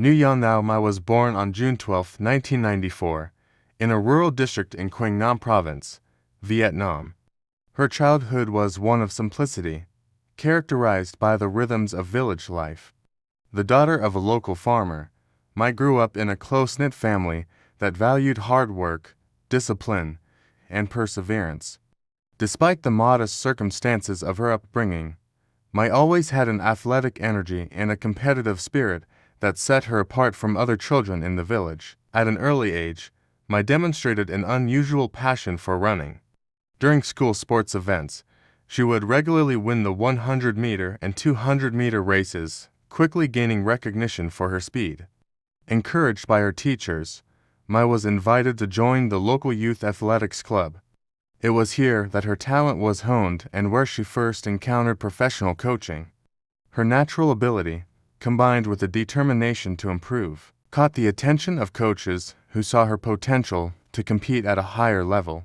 Nguyen Thao Mai was born on June 12, 1994, in a rural district in Quang Nam Province, Vietnam. Her childhood was one of simplicity, characterized by the rhythms of village life. The daughter of a local farmer, Mai grew up in a close-knit family that valued hard work, discipline, and perseverance. Despite the modest circumstances of her upbringing, Mai always had an athletic energy and a competitive spirit that set her apart from other children in the village. At an early age, Mai demonstrated an unusual passion for running. During school sports events, she would regularly win the 100-meter and 200-meter races, quickly gaining recognition for her speed. Encouraged by her teachers, Mai was invited to join the local youth athletics club. It was here that her talent was honed and where she first encountered professional coaching. Her natural ability, combined with a determination to improve, caught the attention of coaches who saw her potential to compete at a higher level.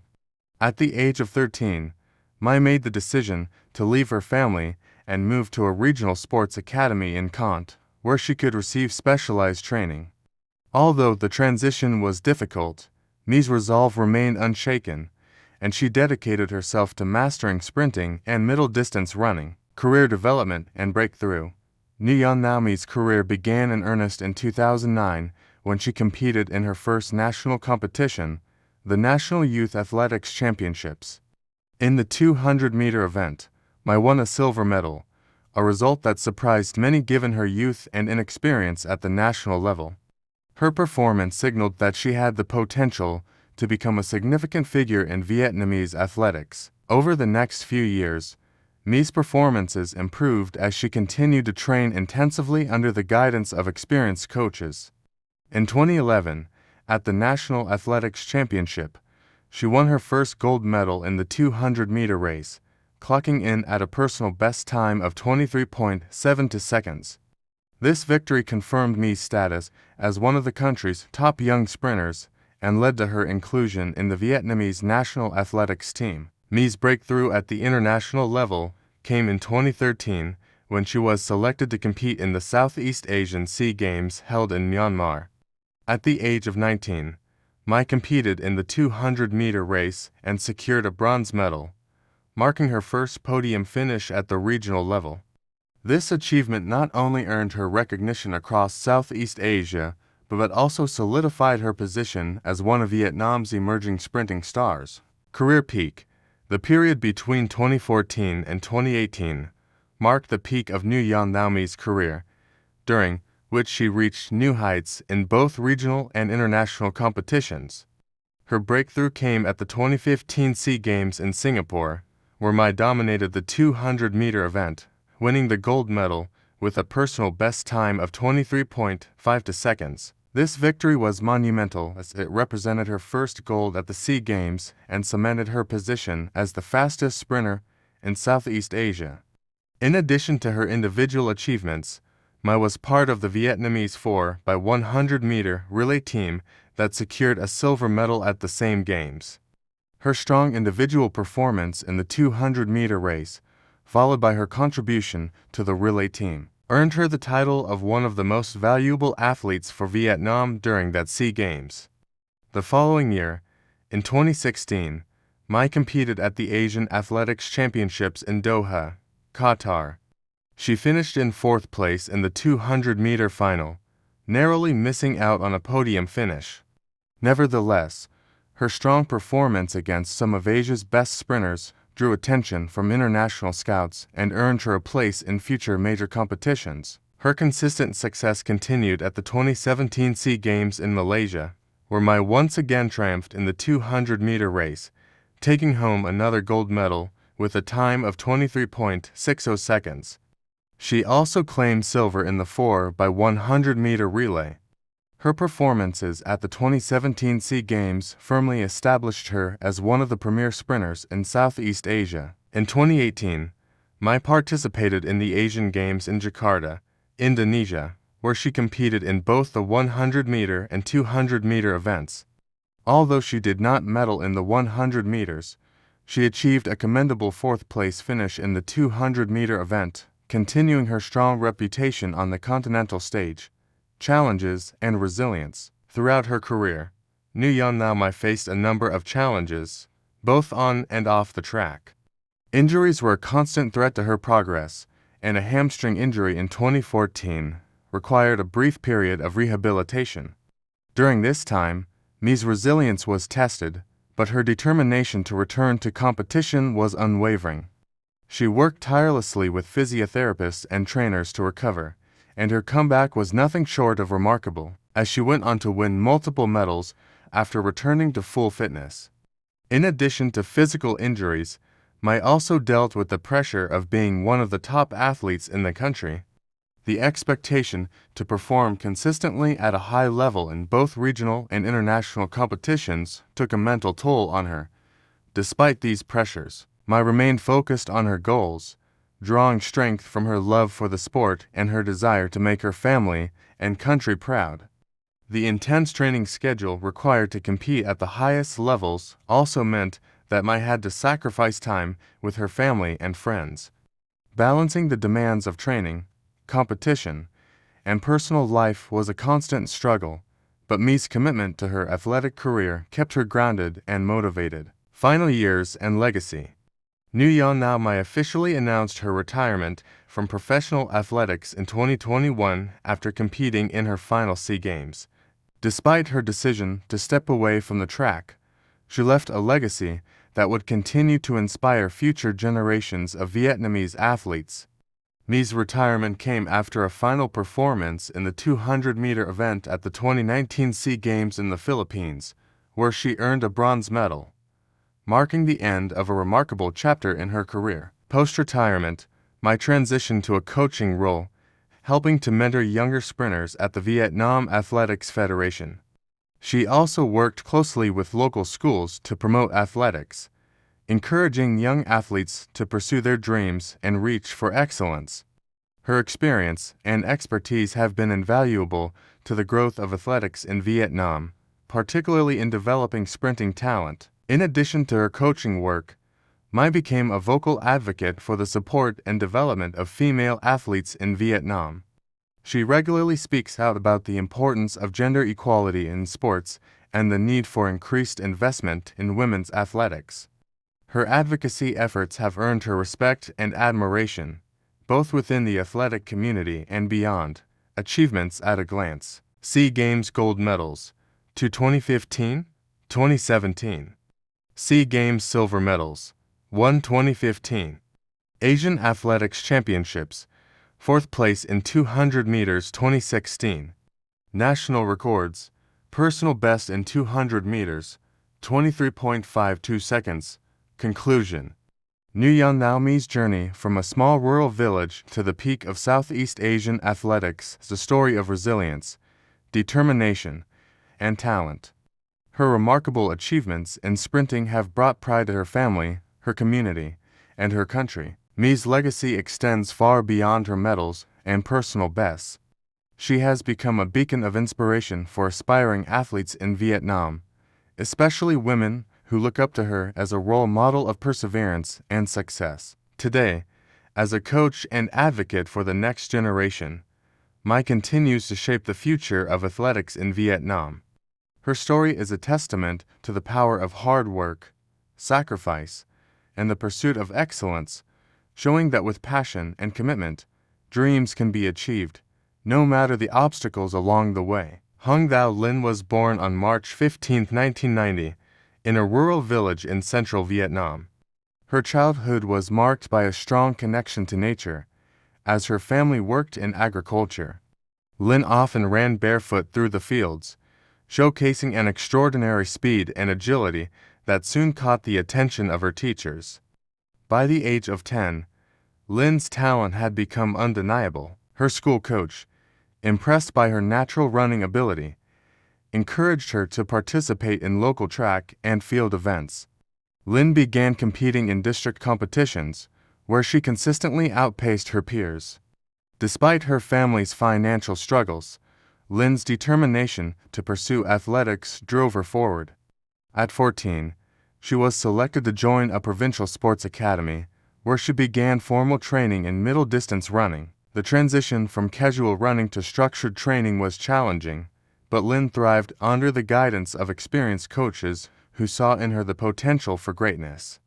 At the age of 13, Mai made the decision to leave her family and move to a regional sports academy in Cont, where she could receive specialized training. Although the transition was difficult, Mai's resolve remained unshaken, and she dedicated herself to mastering sprinting and middle-distance running. Career development and breakthrough. Nguyen Thao Mai's career began in earnest in 2009 when she competed in her first national competition, the National Youth Athletics Championships. In the 200-meter event, Mai won a silver medal, a result that surprised many given her youth and inexperience at the national level. Her performance signaled that she had the potential to become a significant figure in Vietnamese athletics. Over the next few years, Mai's performances improved as she continued to train intensively under the guidance of experienced coaches. In 2011, at the National Athletics Championship, she won her first gold medal in the 200-meter race, clocking in at a personal best time of 23.72 seconds. This victory confirmed Mai's status as one of the country's top young sprinters and led to her inclusion in the Vietnamese national athletics team. Mai's breakthrough at the international level came in 2013 when she was selected to compete in the Southeast Asian SEA Games held in Myanmar. At the age of 19, Mai competed in the 200-meter race and secured a bronze medal, marking her first podium finish at the regional level. This achievement not only earned her recognition across Southeast Asia, but also solidified her position as one of Vietnam's emerging sprinting stars. Career peak. The period between 2014 and 2018 marked the peak of Nguyen Thao Mai's career, during which she reached new heights in both regional and international competitions. Her breakthrough came at the 2015 SEA Games in Singapore, where Mai dominated the 200-meter event, winning the gold medal with a personal best time of 23.52 seconds. This victory was monumental as it represented her first gold at the SEA Games and cemented her position as the fastest sprinter in Southeast Asia. In addition to her individual achievements, Mai was part of the Vietnamese 4x100-meter relay team that secured a silver medal at the same Games. Her strong individual performance in the 200-meter race, followed by her contribution to the relay team, earned her the title of one of the most valuable athletes for Vietnam during that SEA Games. The following year, in 2016, Mai competed at the Asian Athletics Championships in Doha, Qatar. She finished in fourth place in the 200-meter final, narrowly missing out on a podium finish. Nevertheless, her strong performance against some of Asia's best sprinters drew attention from international scouts and earned her a place in future major competitions. Her consistent success continued at the 2017 SEA Games in Malaysia, where Mai once again triumphed in the 200-meter race, taking home another gold medal with a time of 23.60 seconds. She also claimed silver in the 4x100-meter relay. Her performances at the 2017 SEA Games firmly established her as one of the premier sprinters in Southeast Asia. In 2018, Mai participated in the Asian Games in Jakarta, Indonesia, where she competed in both the 100-meter and 200-meter events. Although she did not medal in the 100 meters, she achieved a commendable fourth-place finish in the 200-meter event, continuing her strong reputation on the continental stage. challenges, and resilience. Throughout her career, Nu Yeonnam faced a number of challenges, both on and off the track. Injuries were a constant threat to her progress, and a hamstring injury in 2014 required a brief period of rehabilitation. During this time, Mi's resilience was tested, but her determination to return to competition was unwavering. She worked tirelessly with physiotherapists and trainers to recover, and her comeback was nothing short of remarkable, as she went on to win multiple medals after returning to full fitness. In addition to physical injuries, Mi also dealt with the pressure of being one of the top athletes in the country. The expectation to perform consistently at a high level in both regional and international competitions took a mental toll on her. Despite these pressures, Mi remained focused on her goals, drawing strength from her love for the sport and her desire to make her family and country proud. The intense training schedule required to compete at the highest levels also meant that Mi had to sacrifice time with her family and friends. Balancing the demands of training, competition, and personal life was a constant struggle, but Mi's commitment to her athletic career kept her grounded and motivated. Final years and legacy. Nu Yeonnam officially announced her retirement from professional athletics in 2021 after competing in her final SEA Games. Despite her decision to step away from the track, she left a legacy that would continue to inspire future generations of Vietnamese athletes. Mi's retirement came after a final performance in the 200-meter event at the 2019 SEA Games in the Philippines, where she earned a bronze medal, marking the end of a remarkable chapter in her career. Post-retirement, Mi transitioned to a coaching role, helping to mentor younger sprinters at the Vietnam Athletics Federation. She also worked closely with local schools to promote athletics, encouraging young athletes to pursue their dreams and reach for excellence. Her experience and expertise have been invaluable to the growth of athletics in Vietnam, particularly in developing sprinting talent. In addition to her coaching work, Mi became a vocal advocate for the support and development of female athletes in Vietnam. She regularly speaks out about the importance of gender equality in sports and the need for increased investment in women's athletics. Her advocacy efforts have earned her respect and admiration, both within the athletic community and beyond. Achievements at a glance. SEA Games gold medals. To 2015, 2017. SEA Games silver medals. 1 2015. Asian Athletics Championships. 4th place in 200 meters 2016. National records. Personal best in 200 meters, 23.52 seconds. Conclusion. Nu Yeonnam's journey from a small rural village to the peak of Southeast Asian athletics is a story of resilience, determination, and talent. Her remarkable achievements in sprinting have brought pride to her family, her community, and her country. Mi's legacy extends far beyond her medals and personal bests. She has become a beacon of inspiration for aspiring athletes in Vietnam, especially women who look up to her as a role model of perseverance and success. Today, as a coach and advocate for the next generation, Mi continues to shape the future of athletics in Vietnam. Her story is a testament to the power of hard work, sacrifice, and the pursuit of excellence, showing that with passion and commitment, dreams can be achieved, no matter the obstacles along the way. Hung Thao Linh was born on March 15, 1990, in a rural village in central Vietnam. Her childhood was marked by a strong connection to nature, as her family worked in agriculture. Linh often ran barefoot through the fields, showcasing an extraordinary speed and agility that soon caught the attention of her teachers. By the age of 10, Linh's talent had become undeniable. Her school coach, impressed by her natural running ability, encouraged her to participate in local track and field events. Linh began competing in district competitions, where she consistently outpaced her peers. Despite her family's financial struggles, Linh's determination to pursue athletics drove her forward. At 14, she was selected to join a provincial sports academy, where she began formal training in middle-distance running. The transition from casual running to structured training was challenging, but Lin thrived under the guidance of experienced coaches who saw in her the potential for greatness.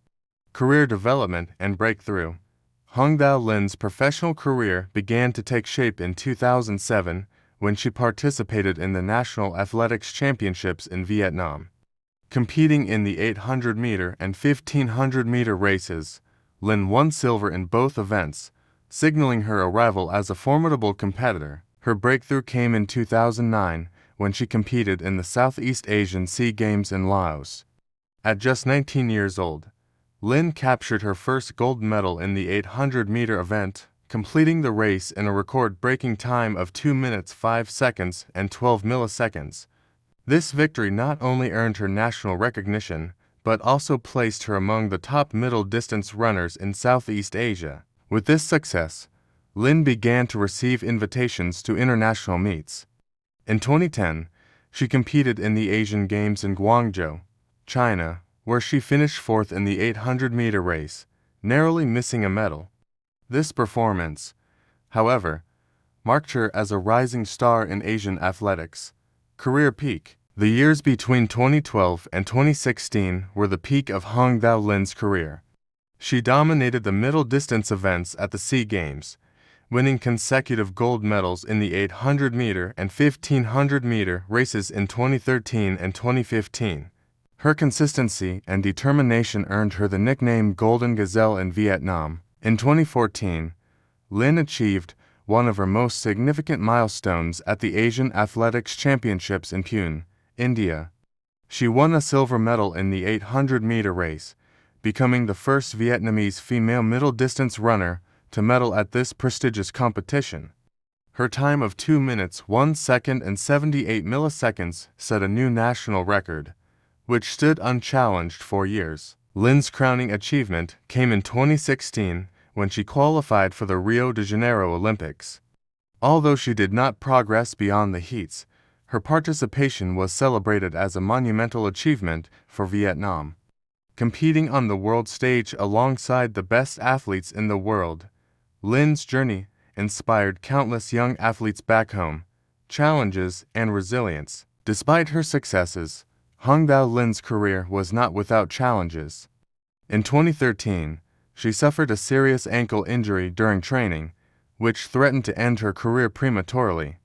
Career development and breakthrough. Hongdao Lin's professional career began to take shape in 2007 when she participated in the National Athletics Championships in Vietnam. Competing in the 800-meter and 1500-meter races, Lin won silver in both events, signaling her arrival as a formidable competitor. Her breakthrough came in 2009 when she competed in the Southeast Asian SEA Games in Laos. At just 19 years old, Lin captured her first gold medal in the 800-meter event, completing the race in a record-breaking time of 2 minutes 5 seconds and 12 milliseconds. This victory not only earned her national recognition, but also placed her among the top middle-distance runners in Southeast Asia. With this success, Lin began to receive invitations to international meets. In 2010, she competed in the Asian Games in Guangzhou, China, where she finished fourth in the 800-meter race, narrowly missing a medal. This performance, however, marked her as a rising star in Asian athletics. Career peak. The years between 2012 and 2016 were the peak of Hongdao Lin's career. She dominated the middle distance events at the SEA Games, winning consecutive gold medals in the 800-meter and 1500-meter races in 2013 and 2015. Her consistency and determination earned her the nickname Golden Gazelle in Vietnam. In 2014, Lin achieved one of her most significant milestones at the Asian Athletics Championships in Pune, India. She won a silver medal in the 800-meter race, becoming the first Vietnamese female middle-distance runner to medal at this prestigious competition. Her time of 2 minutes 1 second and 78 milliseconds set a new national record, which stood unchallenged for years. Lin's crowning achievement came in 2016 when she qualified for the Rio de Janeiro Olympics. Although she did not progress beyond the heats, her participation was celebrated as a monumental achievement for Vietnam. Competing on the world stage alongside the best athletes in the world, Lin's journey inspired countless young athletes back home, challenges and resilience. Despite her successes, Hongdao Lin's career was not without challenges. In 2013, she suffered a serious ankle injury during training, which threatened to end her career prematurely.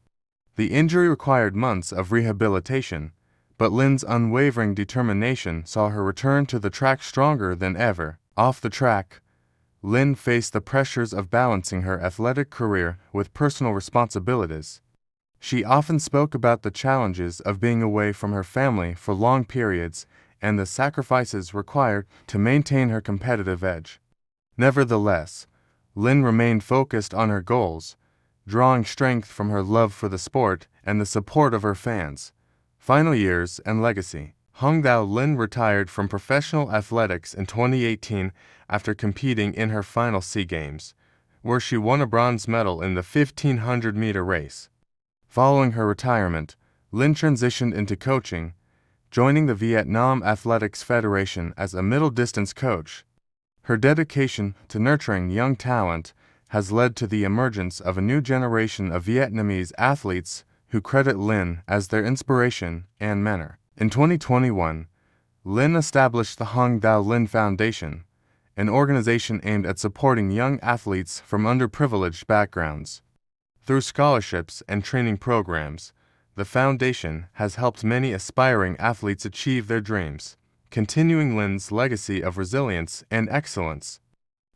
The injury required months of rehabilitation, but Lin's unwavering determination saw her return to the track stronger than ever. Off the track, Lin faced the pressures of balancing her athletic career with personal responsibilities. She often spoke about the challenges of being away from her family for long periods and the sacrifices required to maintain her competitive edge. Nevertheless, Lin remained focused on her goals, drawing strength from her love for the sport and the support of her fans. Final years and legacy. Hongdao Lin retired from professional athletics in 2018 after competing in her final SEA Games, where she won a bronze medal in the 1500-meter race. Following her retirement, Lin transitioned into coaching, joining the Vietnam Athletics Federation as a middle-distance coach. Her dedication to nurturing young talent has led to the emergence of a new generation of Vietnamese athletes who credit Lin as their inspiration and mentor. In 2021, Lin established the Hongdao Lin Foundation, an organization aimed at supporting young athletes from underprivileged backgrounds. Through scholarships and training programs, the foundation has helped many aspiring athletes achieve their dreams, continuing Lin's legacy of resilience and excellence.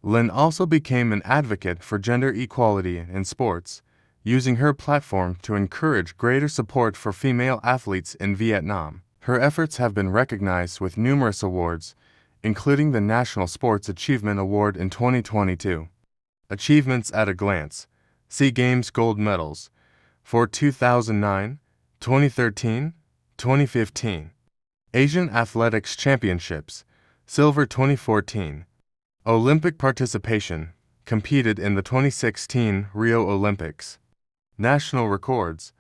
Lin also became an advocate for gender equality in sports, using her platform to encourage greater support for female athletes in Vietnam. Her efforts have been recognized with numerous awards, including the National Sports Achievement Award in 2022. Achievements at a glance. SEA Games gold medals for 2009, 2013, 2015. Asian Athletics Championships, silver 2014. Olympic participation, competed in the 2016 Rio Olympics. National records,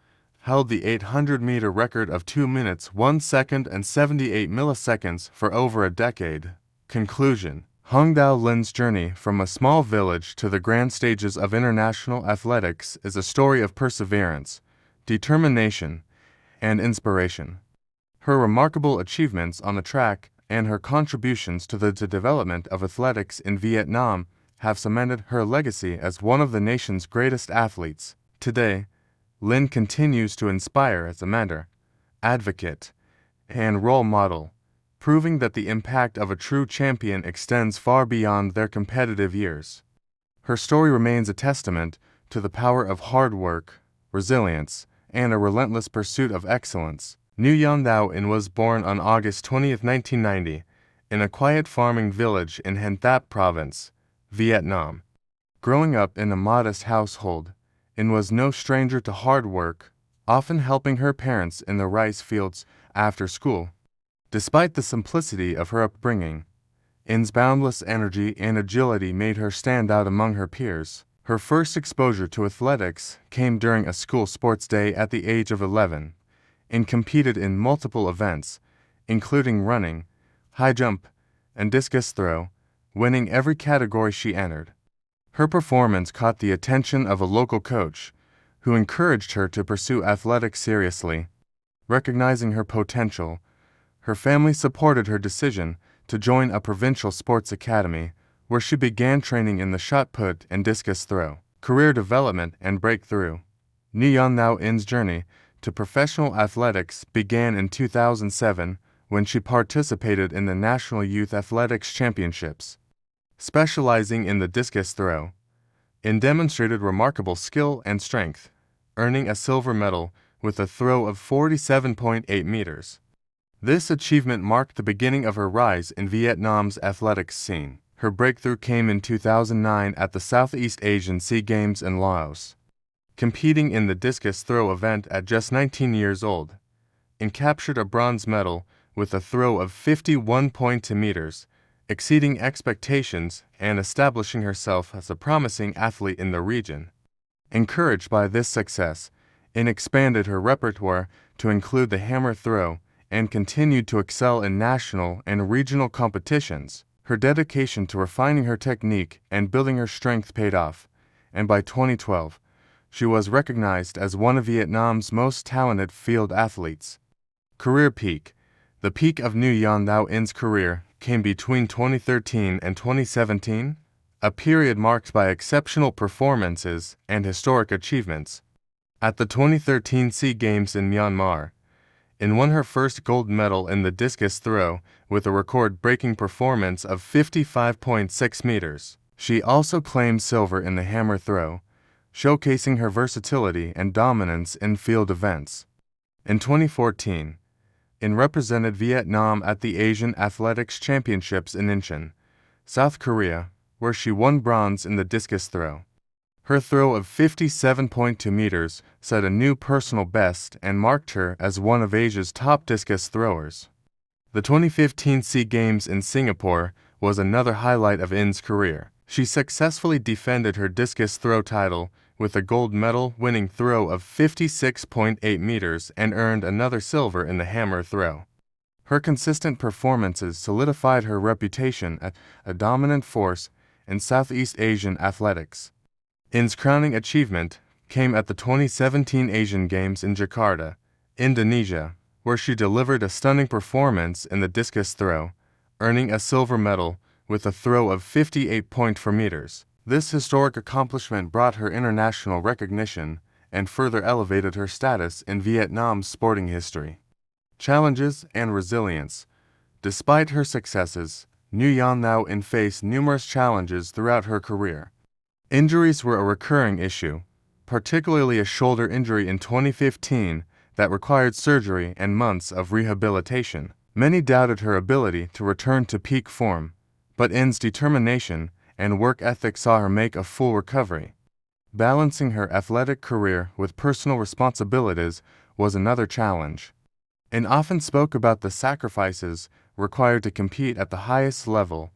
held the 800-meter record of 2 minutes 1 second and 78 milliseconds for over a decade. Conclusion. Hung Dao Lin's journey from a small village to the grand stages of international athletics is a story of perseverance, determination, and inspiration. Her remarkable achievements on the track and her contributions to the development of athletics in Vietnam have cemented her legacy as one of the nation's greatest athletes. Today, Lin continues to inspire as a mentor, advocate, and role model, proving that the impact of a true champion extends far beyond their competitive years. Her story remains a testament to the power of hard work, resilience, and a relentless pursuit of excellence. Nguyen Thao In was born on August 20, 1990, in a quiet farming village in Hanh Thap Province, Vietnam. Growing up in a modest household, In was no stranger to hard work, often helping her parents in the rice fields after school. Despite the simplicity of her upbringing, In's boundless energy and agility made her stand out among her peers. Her first exposure to athletics came during a school sports day at the age of 11. In competed in multiple events, including running, high jump, and discus throw, winning every category she entered. Her performance caught the attention of a local coach, who encouraged her to pursue athletics seriously. Recognizing her potential, her family supported her decision to join a provincial sports academy, where she began training in the shot put and discus throw. Career development and breakthrough. Nguyen Thao In's journey to professional athletics began in 2007 when she participated in the National Youth Athletics Championships. Specializing in the discus throw, In demonstrated remarkable skill and strength, earning a silver medal with a throw of 47.8 meters. This achievement marked the beginning of her rise in Vietnam's athletics scene. Her breakthrough came in 2009 at the Southeast Asian SEA Games in Laos. Competing in the discus throw event at just 19 years old, In captured a bronze medal with a throw of 51.2 meters, exceeding expectations and establishing herself as a promising athlete in the region. Encouraged by this success, In expanded her repertoire to include the hammer throw and continued to excel in national and regional competitions. Her dedication to refining her technique and building her strength paid off, and by 2012, she was recognized as one of Vietnam's most talented field athletes. Career peak. The peak of Nguyen Thao In's career came between 2013 and 2017, a period marked by exceptional performances and historic achievements. At the 2013 SEA Games in Myanmar, In won her first gold medal in the discus throw with a record-breaking performance of 55.6 meters. She also claimed silver in the hammer throw, showcasing her versatility and dominance in field events. In 2014, In represented Vietnam at the Asian Athletics Championships in Incheon, South Korea, where she won bronze in the discus throw. Her throw of 57.2 meters set a new personal best and marked her as one of Asia's top discus throwers. The 2015 SEA Games in Singapore was another highlight of In's career. She successfully defended her discus throw title with a gold medal-winning throw of 56.8 meters and earned another silver in the hammer throw. Her consistent performances solidified her reputation as a dominant force in Southeast Asian athletics. In's crowning achievement came at the 2017 Asian Games in Jakarta, Indonesia, where she delivered a stunning performance in the discus throw, earning a silver medal with a throw of 58.4 meters. This historic accomplishment brought her international recognition and further elevated her status in Vietnam's sporting history. Challenges and resilience. Despite her successes, Nguyen Thao In faced numerous challenges throughout her career. Injuries were a recurring issue, particularly a shoulder injury in 2015 that required surgery and months of rehabilitation. Many doubted her ability to return to peak form, but In's determination and work ethic saw her make a full recovery. Balancing her athletic career with personal responsibilities was another challenge. In often spoke about the sacrifices required to compete at the highest level,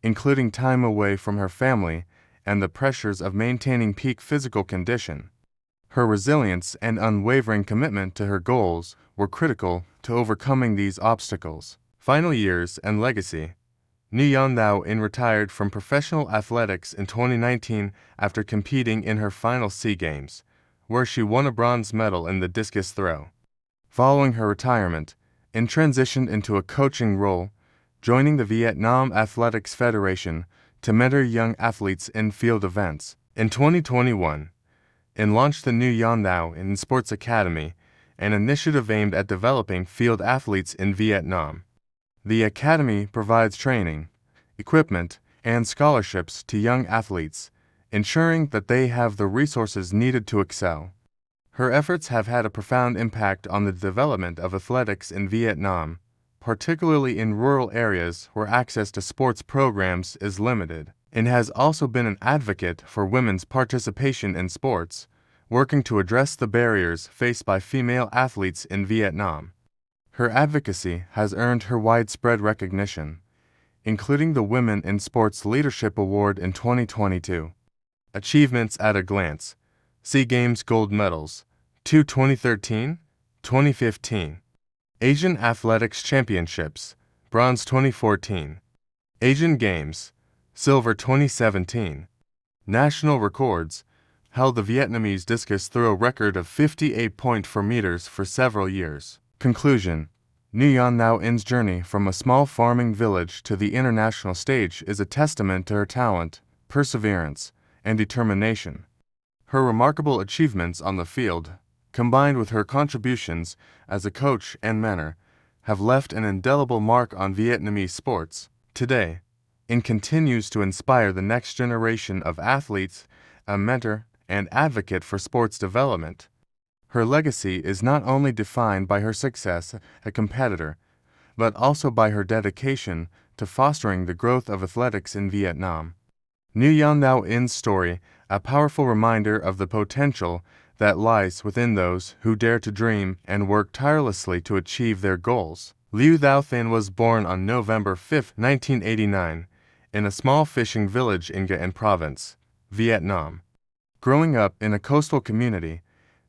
including time away from her family and the pressures of maintaining peak physical condition. Her resilience and unwavering commitment to her goals were critical to overcoming these obstacles. Final years and legacy. Nguyen Thao In retired from professional athletics in 2019 after competing in her final SEA Games, where she won a bronze medal in the discus throw. Following her retirement, In transitioned into a coaching role, joining the Vietnam Athletics Federation to mentor young athletes in field events. In 2021, In launched the Nguyen Thao In Sports Academy, an initiative aimed at developing field athletes in Vietnam. The academy provides training, equipment, and scholarships to young athletes, ensuring that they have the resources needed to excel. Her efforts have had a profound impact on the development of athletics in Vietnam, particularly in rural areas where access to sports programs is limited, and has also been an advocate for women's participation in sports, working to address the barriers faced by female athletes in Vietnam. Her advocacy has earned her widespread recognition, including the Women in Sports Leadership Award in 2022. Achievements at a glance: SEA Games gold medals, 2013, 2015. Asian Athletics Championships, bronze 2014. Asian Games, silver 2017. National records: held the Vietnamese discus throw record of 58.4 meters for several years. Conclusion: Nguyen Thao In's journey from a small farming village to the international stage is a testament to her talent, perseverance, and determination. Her remarkable achievements on the field, combined with her contributions as a coach and mentor, have left an indelible mark on Vietnamese sports. Today, In continues to inspire the next generation of athletes, a mentor and advocate for sports development. Her legacy is not only defined by her success as a competitor, but also by her dedication to fostering the growth of athletics in Vietnam. Nguyen Thao In's story, a powerful reminder of the potential that lies within those who dare to dream and work tirelessly to achieve their goals. Liu Thao Thanh was born on November 5, 1989, in a small fishing village in Gia An Province, Vietnam. Growing up in a coastal community,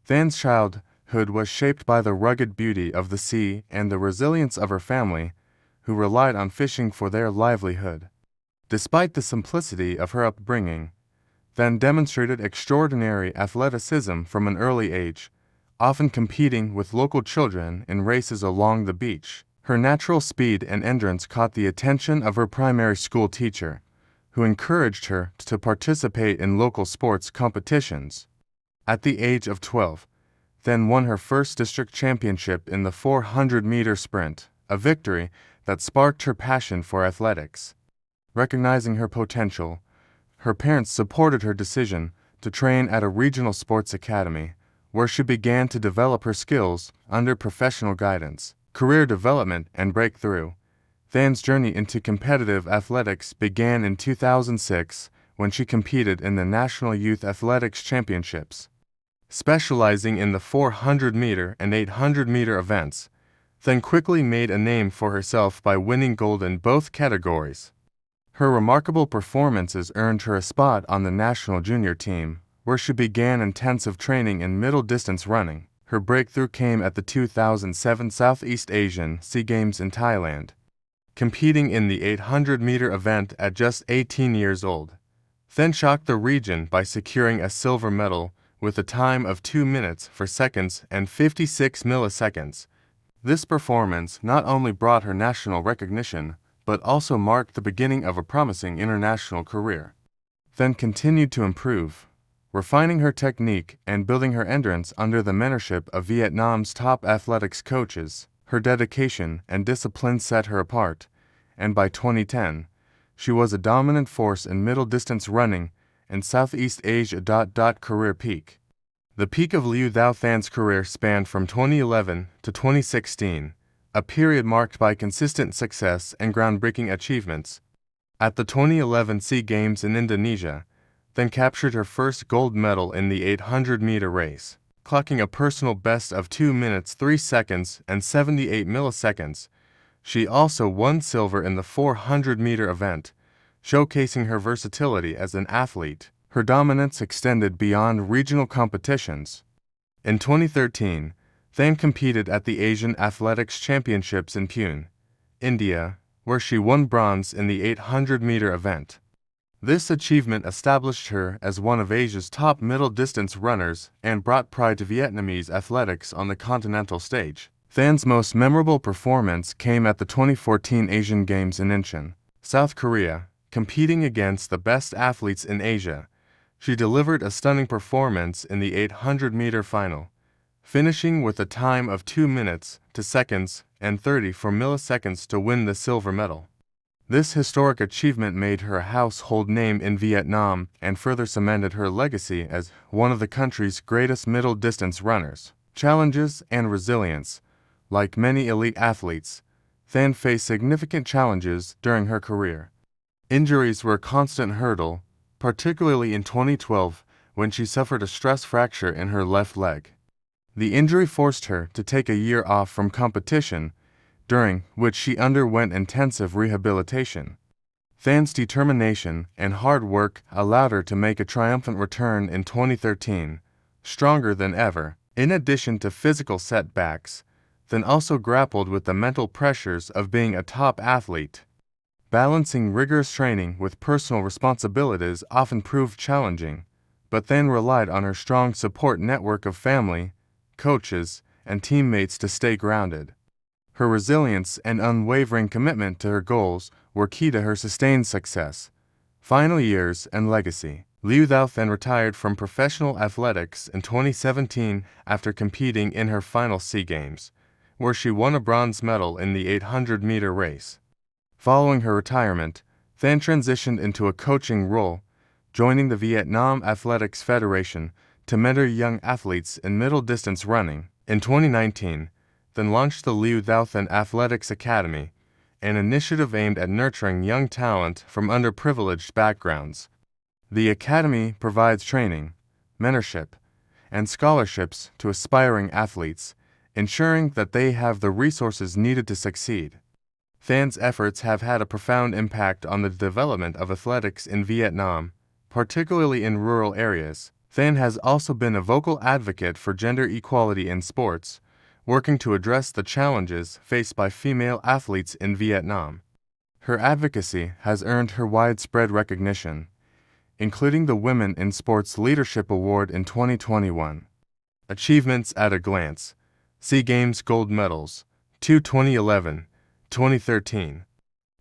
Than's childhood was shaped by the rugged beauty of the sea and the resilience of her family, who relied on fishing for their livelihood. Despite the simplicity of her upbringing, Than demonstrated extraordinary athleticism from an early age, often competing with local children in races along the beach. Her natural speed and endurance caught the attention of her primary school teacher, who encouraged her to participate in local sports competitions. At the age of 12, Than won her first district championship in the 400-meter sprint, a victory that sparked her passion for athletics. Recognizing her potential, her parents supported her decision to train at a regional sports academy, where she began to develop her skills under professional guidance. Career development and breakthrough: Than's journey into competitive athletics began in 2006 when she competed in the National Youth Athletics Championships. Specializing in the 400-meter and 800-meter events, Than quickly made a name for herself by winning gold in both categories. Her remarkable performances earned her a spot on the national junior team, where she began intensive training in middle-distance running. Her breakthrough came at the 2007 Southeast Asian SEA Games in Thailand. Competing in the 800-meter event at just 18 years old, Than shocked the region by securing a silver medal with a time of 2 minutes 4 seconds and 56 milliseconds. This performance not only brought her national recognition, but also marked the beginning of a promising international career. Than continued to improve, refining her technique and building her endurance under the mentorship of Vietnam's top athletics coaches. Her dedication and discipline set her apart, and by 2010, she was a dominant force in middle-distance running and Southeast Asia. Career peak: the peak of Liu Thao Than's career spanned from 2011 to 2016, a period marked by consistent success and groundbreaking achievements. At the 2011 SEA Games in Indonesia, Than captured her first gold medal in the 800-meter race, clocking a personal best of 2 minutes 3 seconds and 78 milliseconds. She also won silver in the 400-meter event, showcasing her versatility as an athlete. Her dominance extended beyond regional competitions. In 2013, Than competed at the Asian Athletics Championships in Pune, India, where she won bronze in the 800-meter event. This achievement established her as one of Asia's top middle-distance runners and brought pride to Vietnamese athletics on the continental stage. Than's most memorable performance came at the 2014 Asian Games in Incheon, South Korea. Competing against the best athletes in Asia, she delivered a stunning performance in the 800-meter final, finishing with a time of 2 minutes, 2 seconds, and 34 milliseconds to win the silver medal. This historic achievement made her a household name in Vietnam and further cemented her legacy as one of the country's greatest middle-distance runners. Challenges and resilience. Like many elite athletes, Than faced significant challenges during her career. Injuries were a constant hurdle, particularly in 2012 when she suffered a stress fracture in her left leg. The injury forced her to take a year off from competition, during which she underwent intensive rehabilitation. Than's determination and hard work allowed her to make a triumphant return in 2013, stronger than ever. In addition to physical setbacks, Than also grappled with the mental pressures of being a top athlete. Balancing rigorous training with personal responsibilities often proved challenging, but Than relied on her strong support network of family, coaches, and teammates to stay grounded. Her resilience and unwavering commitment to her goals were key to her sustained success. Final years and legacy. Liu Thao Than retired from professional athletics in 2017 after competing in her final SEA Games, where she won a bronze medal in the 800-meter race. Following her retirement, Than transitioned into a coaching role, joining the Vietnam Athletics Federation to mentor young athletes in middle-distance running. In 2019, Than launched the Liu Thao Than Athletics Academy, an initiative aimed at nurturing young talent from underprivileged backgrounds. The academy provides training, mentorship, and scholarships to aspiring athletes, ensuring that they have the resources needed to succeed. Than's efforts have had a profound impact on the development of athletics in Vietnam, particularly in rural areas. Than has also been a vocal advocate for gender equality in sports, working to address the challenges faced by female athletes in Vietnam. Her advocacy has earned her widespread recognition, including the Women in Sports Leadership Award in 2021. Achievements at a glance. SEA Games gold medals, 2011, 2013.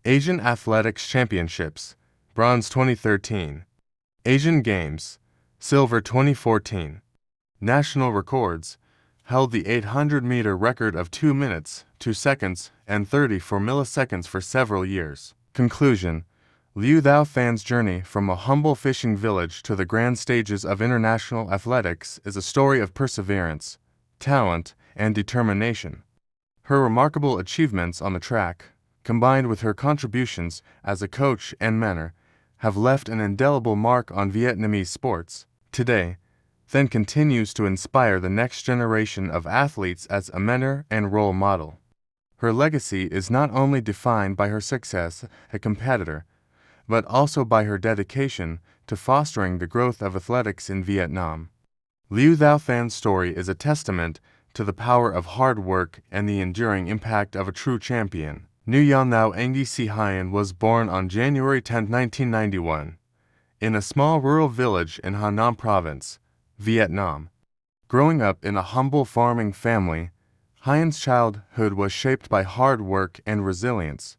Asian Athletics Championships, bronze 2013. Asian Games, silver 2014. National records, held the 800-meter record of 2 minutes, 2 seconds, and 34 milliseconds for several years. Conclusion. Liu Thao Than's journey from a humble fishing village to the grand stages of international athletics is a story of perseverance, talent, and determination. Her remarkable achievements on the track, combined with her contributions as a coach and mentor, have left an indelible mark on Vietnamese sports. Today, Than continues to inspire the next generation of athletes as a mentor and role model. Her legacy is not only defined by her success as a competitor, but also by her dedication to fostering the growth of athletics in Vietnam. Liu Thao Than's story is a testament to the power of hard work and the enduring impact of a true champion. Nguyen Thao Anh Si Hien was born on January 10, 1991, in a small rural village in Hà Nam Province, Vietnam. Growing up in a humble farming family, Hien's childhood was shaped by hard work and resilience.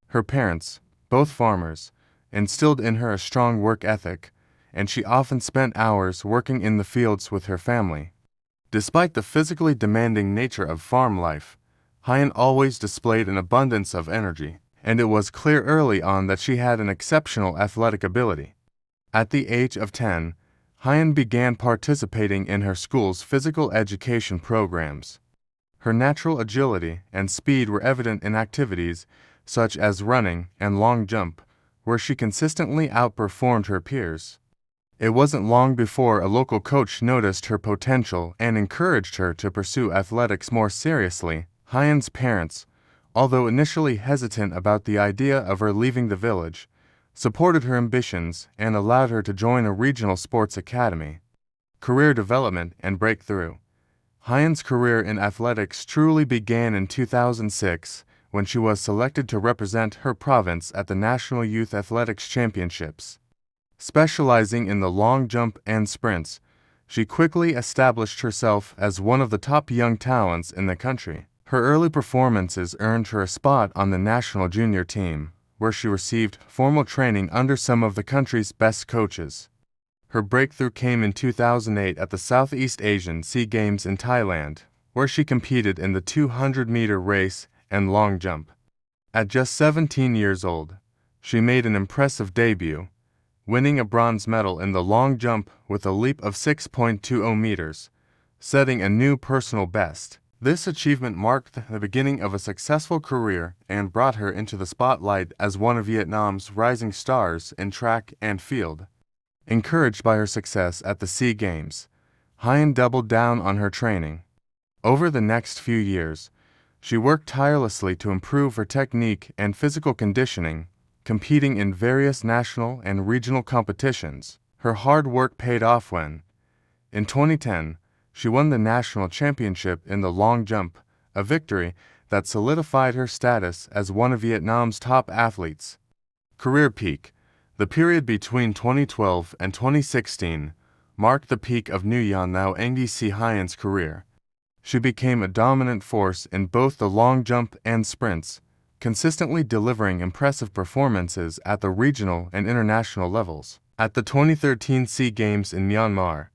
Her parents, both farmers, instilled in her a strong work ethic, and she often spent hours working in the fields with her family. Despite the physically demanding nature of farm life, Hien always displayed an abundance of energy, and it was clear early on that she had an exceptional athletic ability. At the age of 10, Hien began participating in her school's physical education programs. Her natural agility and speed were evident in activities such as running and long jump, where she consistently outperformed her peers. It wasn't long before a local coach noticed her potential and encouraged her to pursue athletics more seriously. Hien's parents, although initially hesitant about the idea of her leaving the village, supported her ambitions and allowed her to join a regional sports academy. Career development and breakthrough. Hien's career in athletics truly began in 2006 when she was selected to represent her province at the National Youth Athletics Championships. Specializing in the long jump and sprints, she quickly established herself as one of the top young talents in the country. Her early performances earned her a spot on the national junior team, where she received formal training under some of the country's best coaches. Her breakthrough came in 2008 at the Southeast Asian SEA Games in Thailand, where she competed in the 200-meter race and long jump. At just 17 years old, she made an impressive debut, winning a bronze medal in the long jump with a leap of 6.20 meters, setting a new personal best. This achievement marked the beginning of a successful career and brought her into the spotlight as one of Vietnam's rising stars in track and field. Encouraged by her success at the SEA Games, Hyen doubled down on her training. Over the next few years, she worked tirelessly to improve her technique and physical conditioning, competing in various national and regional competitions. Her hard work paid off when, in 2010, she won the national championship in the long jump, a victory that solidified her status as one of Vietnam's top athletes. Career peak. The period between 2012 and 2016 marked the peak of Nguyen Lao Anh Si Hyen's career. She became a dominant force in both the long jump and sprints, consistently delivering impressive performances at the regional and international levels. At the 2013 SEA Games in Myanmar,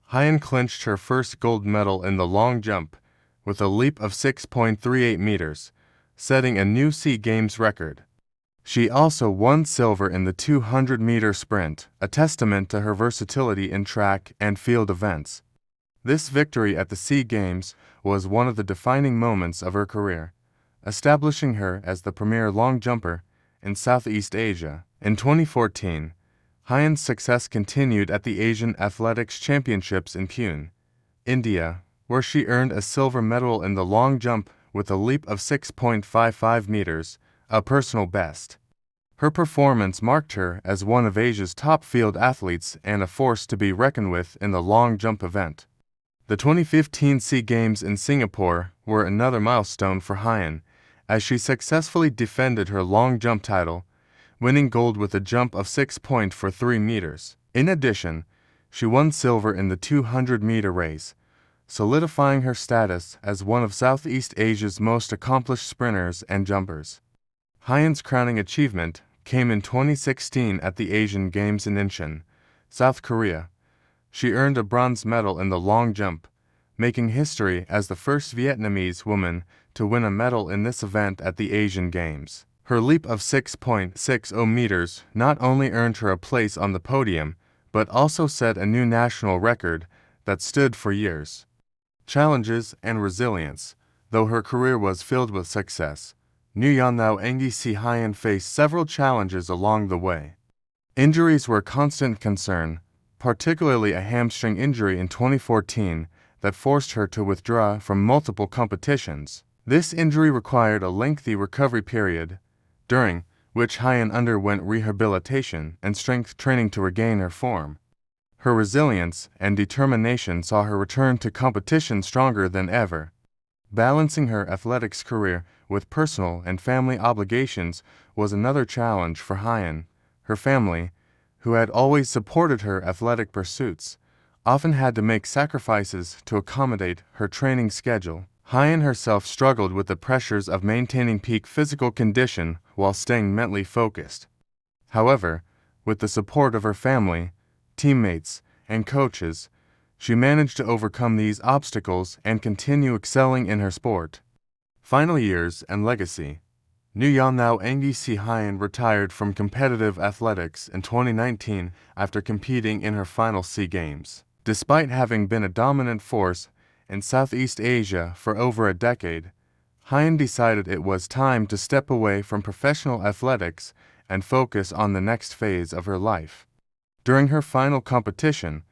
Hyen clinched her first gold medal in the long jump with a leap of 6.38 meters, setting a new SEA Games record. She also won silver in the 200-meter sprint, a testament to her versatility in track and field events. This victory at the SEA Games was one of the defining moments of her career, establishing her as the premier long jumper in Southeast Asia. In 2014, Hyen's success continued at the Asian Athletics Championships in Pune, India, where she earned a silver medal in the long jump with a leap of 6.55 meters, a personal best. Her performance marked her as one of Asia's top field athletes and a force to be reckoned with in the long jump event. The 2015 SEA Games in Singapore were another milestone for Hyen, as she successfully defended her long jump title, winning gold with a jump of 6.43 meters. In addition, she won silver in the 200-meter race, solidifying her status as one of Southeast Asia's most accomplished sprinters and jumpers. Hyen's crowning achievement came in 2016 at the Asian Games in Incheon, South Korea. She earned a bronze medal in the long jump, making history as the first Vietnamese woman to win a medal in this event at the Asian Games. Her leap of 6.60 meters not only earned her a place on the podium, but also set a new national record that stood for years. Challenges and resilience. Though her career was filled with success, Nguyen Lao Anh Si Hyen faced several challenges along the way. Injuries were a constant concern, particularly a hamstring injury in 2014 that forced her to withdraw from multiple competitions. This injury required a lengthy recovery period, during which Hyen underwent rehabilitation and strength training to regain her form. Her resilience and determination saw her return to competition stronger than ever. Balancing her athletics career with personal and family obligations was another challenge for Hyen. Her family, who had always supported her athletic pursuits, often had to make sacrifices to accommodate her training schedule. Hyen herself struggled with the pressures of maintaining peak physical condition while staying mentally focused. However, with the support of her family, teammates, and coaches, she managed to overcome these obstacles and continue excelling in her sport. Final years and legacy. Nguyen Lao Anh Si Hyen retired from competitive athletics in 2019 after competing in her final SEA Games. Despite having been a dominant force in Southeast Asia for over a decade, Hyen decided it was time to step away from professional athletics and focus on the next phase of her life. During her final competition,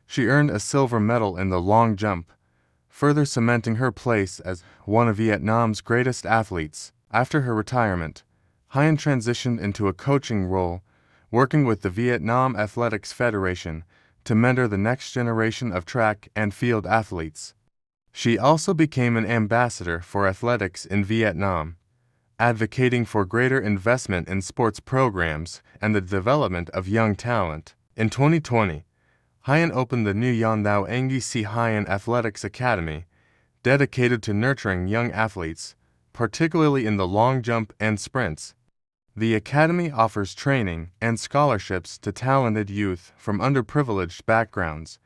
she earned a silver medal in the long jump, further cementing her place as one of Vietnam's greatest athletes. After her retirement, Hyen transitioned into a coaching role, working with the Vietnam Athletics Federation to mentor the next generation of track and field athletes. She also became an ambassador for athletics in Vietnam, advocating for greater investment in sports programs and the development of young talent. In 2020, Hyen opened the new Yondao Engi Si Hyen Athletics Academy, dedicated to nurturing young athletes, particularly in the long jump and sprints. The academy offers training and scholarships to talented youth from underprivileged backgrounds,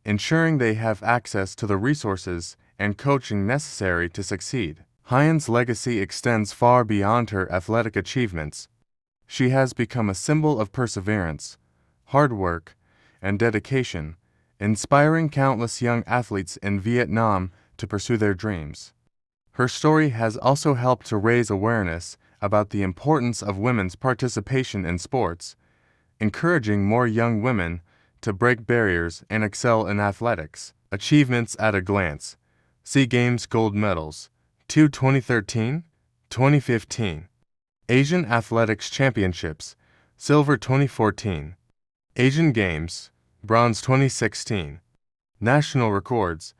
ensuring they have access to the resources and coaching necessary to succeed. Hyen's legacy extends far beyond her athletic achievements. She has become a symbol of perseverance, hard work, and dedication, inspiring countless young athletes in Vietnam to pursue their dreams. Her story has also helped to raise awareness about the importance of women's participation in sports, encouraging more young women to break barriers and excel in athletics. Achievements at a glance. SEA Games gold medals. 2013, 2015. Asian Athletics Championships, silver 2014. Asian Games, bronze 2016. National records.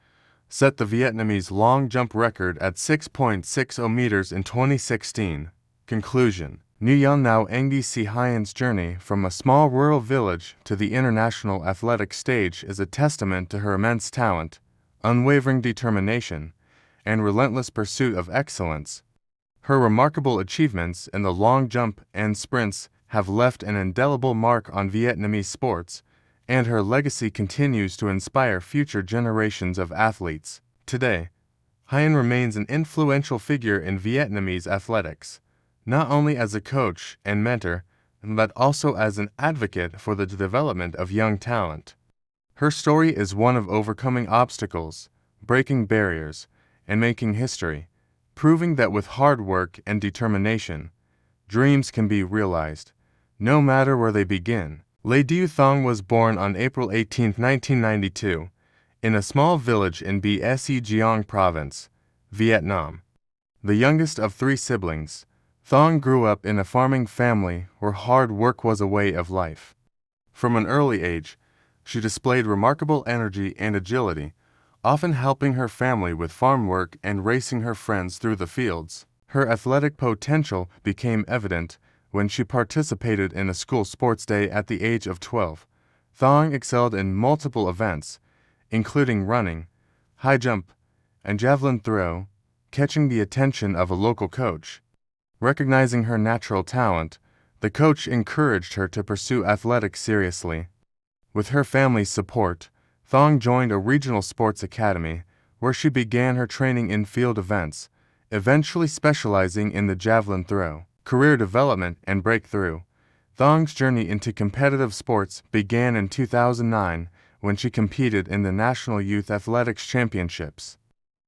Set the Vietnamese long jump record at 6.60 meters in 2016. Conclusion. Nguyen Nao Engi Si Hyen's journey from a small rural village to the international athletic stage is a testament to her immense talent, unwavering determination, and relentless pursuit of excellence. Her remarkable achievements in the long jump and sprints have left an indelible mark on Vietnamese sports, and her legacy continues to inspire future generations of athletes. Today, Hyen remains an influential figure in Vietnamese athletics, not only as a coach and mentor, but also as an advocate for the development of young talent. Her story is one of overcoming obstacles, breaking barriers, and making history, proving that with hard work and determination, dreams can be realized, no matter where they begin. Le Dieu Thong was born on April 18, 1992, in a small village in Ba Se Giang Province, Vietnam. The youngest of 3 siblings, Thong grew up in a farming family where hard work was a way of life. From an early age, she displayed remarkable energy and agility, often helping her family with farm work and racing her friends through the fields. Her athletic potential became evident when she participated in a school sports day at the age of 12. Thong excelled in multiple events, including running, high jump, and javelin throw, catching the attention of a local coach. Recognizing her natural talent, the coach encouraged her to pursue athletics seriously. With her family's support, Thong joined a regional sports academy where she began her training in field events, eventually specializing in the javelin throw. Career development and breakthrough. Thong's journey into competitive sports began in 2009 when she competed in the National Youth Athletics Championships.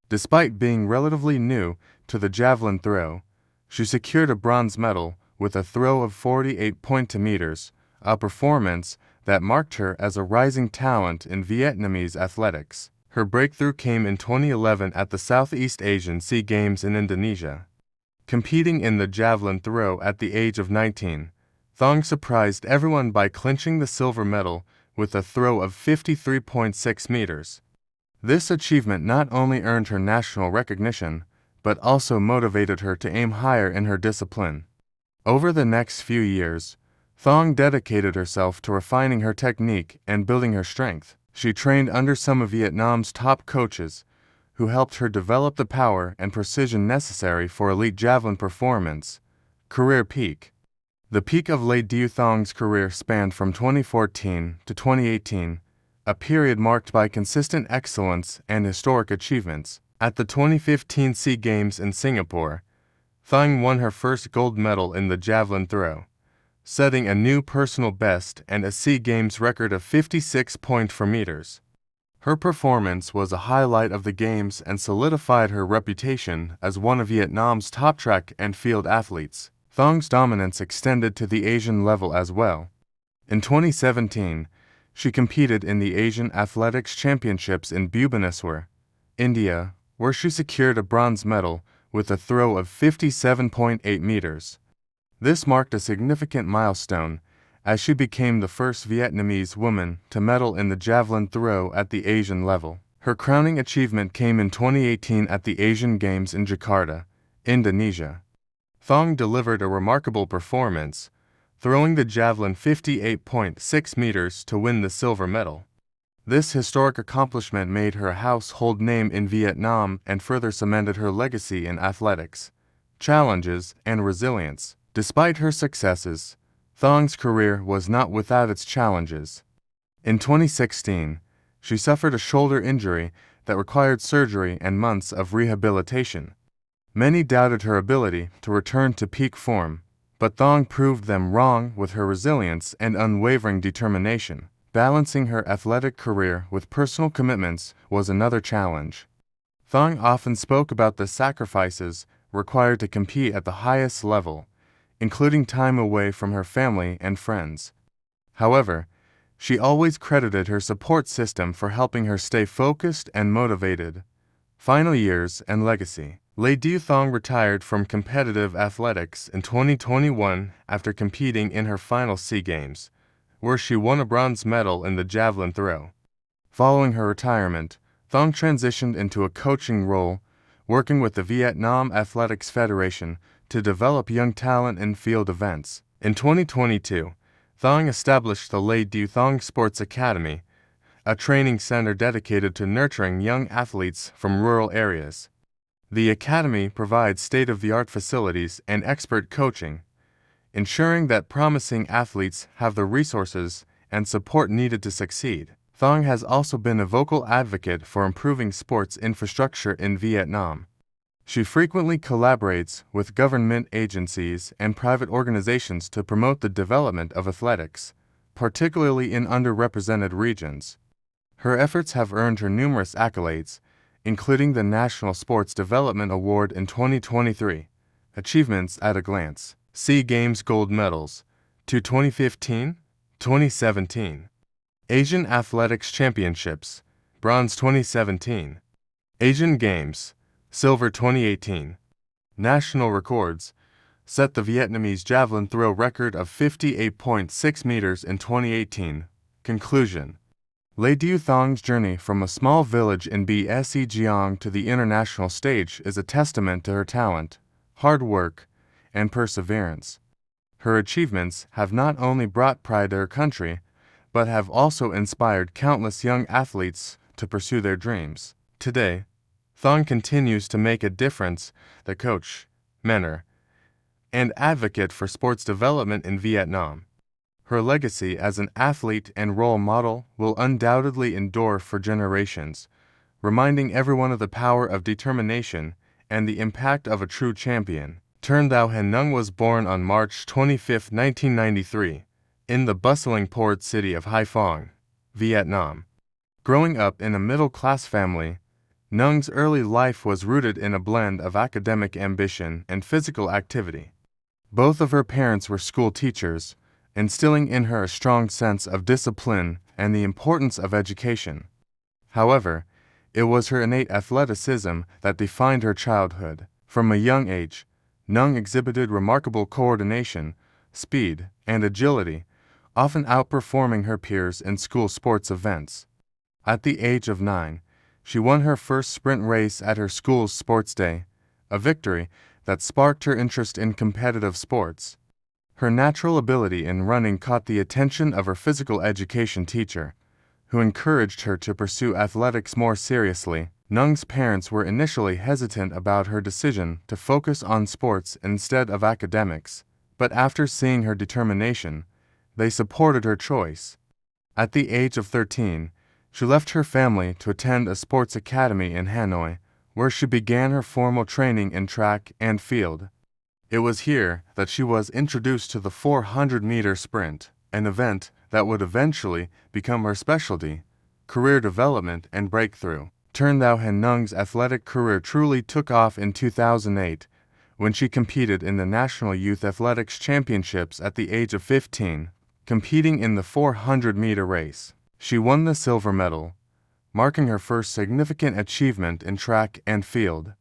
Despite being relatively new to the javelin throw, she secured a bronze medal with a throw of 48.2 meters, a performance that marked her as a rising talent in Vietnamese athletics. Her breakthrough came in 2011 at the Southeast Asian SEA Games in Indonesia. Competing in the javelin throw at the age of 19, Thong surprised everyone by clinching the silver medal with a throw of 53.6 meters. This achievement not only earned her national recognition, but also motivated her to aim higher in her discipline. Over the next few years, Thong dedicated herself to refining her technique and building her strength. She trained under some of Vietnam's top coaches, who helped her develop the power and precision necessary for elite javelin performance. Career peak. The peak of Le Dieu Thong's career spanned from 2014 to 2018, a period marked by consistent excellence and historic achievements. At the 2015 SEA Games in Singapore, Thong won her first gold medal in the javelin throw, setting a new personal best and a SEA Games record of 56.4 meters. Her performance was a highlight of the Games and solidified her reputation as one of Vietnam's top track and field athletes. Thong's dominance extended to the Asian level as well. In 2017, she competed in the Asian Athletics Championships in Bhubaneswar, India, where she secured a bronze medal with a throw of 57.8 meters. This marked a significant milestone, as she became the first Vietnamese woman to medal in the javelin throw at the Asian level. Her crowning achievement came in 2018 at the Asian Games in Jakarta, Indonesia. Thong delivered a remarkable performance, throwing the javelin 58.6 meters to win the silver medal. This historic accomplishment made her a household name in Vietnam and further cemented her legacy in athletics, challenges, and resilience. Despite her successes, Thong's career was not without its challenges. In 2016, she suffered a shoulder injury that required surgery and months of rehabilitation. Many doubted her ability to return to peak form, but Thong proved them wrong with her resilience and unwavering determination. Balancing her athletic career with personal commitments was another challenge. Thong often spoke about the sacrifices required to compete at the highest level, including time away from her family and friends. However, she always credited her support system for helping her stay focused and motivated. Final years and legacy. Le Duc Thong retired from competitive athletics in 2021 after competing in her final SEA Games, where she won a bronze medal in the javelin throw. Following her retirement, Thong transitioned into a coaching role, working with the Vietnam Athletics Federation to develop young talent in field events. In 2022, Thong established the Le Duc Thong Sports Academy, a training center dedicated to nurturing young athletes from rural areas. The academy provides state-of-the-art facilities and expert coaching, ensuring that promising athletes have the resources and support needed to succeed. Thong has also been a vocal advocate for improving sports infrastructure in Vietnam. She frequently collaborates with government agencies and private organizations to promote the development of athletics, particularly in underrepresented regions. Her efforts have earned her numerous accolades, including the National Sports Development Award in 2023, Achievements at a Glance, SEA Games Gold Medals, to 2015, 2017, Asian Athletics Championships, Bronze 2017, Asian Games, Silver 2018. National records set the Vietnamese javelin throw record of 58.6 meters in 2018. Conclusion. Le Duc Thong's journey from a small village in Ba Se Giang to the international stage is a testament to her talent, hard work, and perseverance. Her achievements have not only brought pride to her country, but have also inspired countless young athletes to pursue their dreams. Today, Thong continues to make a difference as a coach, mentor, and advocate for sports development in Vietnam. Her legacy as an athlete and role model will undoubtedly endure for generations, reminding everyone of the power of determination and the impact of a true champion. Tran Thao Han Nung was born on March 25, 1993, in the bustling port city of Haiphong, Vietnam. Growing up in a middle-class family, Nung's early life was rooted in a blend of academic ambition and physical activity. Both of her parents were school teachers, instilling in her a strong sense of discipline and the importance of education. However, it was her innate athleticism that defined her childhood. From a young age, Nung exhibited remarkable coordination, speed, and agility, often outperforming her peers in school sports events. At the age of 9, she won her first sprint race at her school's sports day, a victory that sparked her interest in competitive sports. Her natural ability in running caught the attention of her physical education teacher, who encouraged her to pursue athletics more seriously. Nung's parents were initially hesitant about her decision to focus on sports instead of academics, but after seeing her determination, they supported her choice. At the age of 13, she left her family to attend a sports academy in Hanoi, where she began her formal training in track and field. It was here that she was introduced to the 400-meter sprint, an event that would eventually become her specialty, career development, and breakthrough. Tran Thao Han Nung's athletic career truly took off in 2008, when she competed in the National Youth Athletics Championships at the age of 15, competing in the 400-meter race. She won the silver medal, marking her first significant achievement in track and field.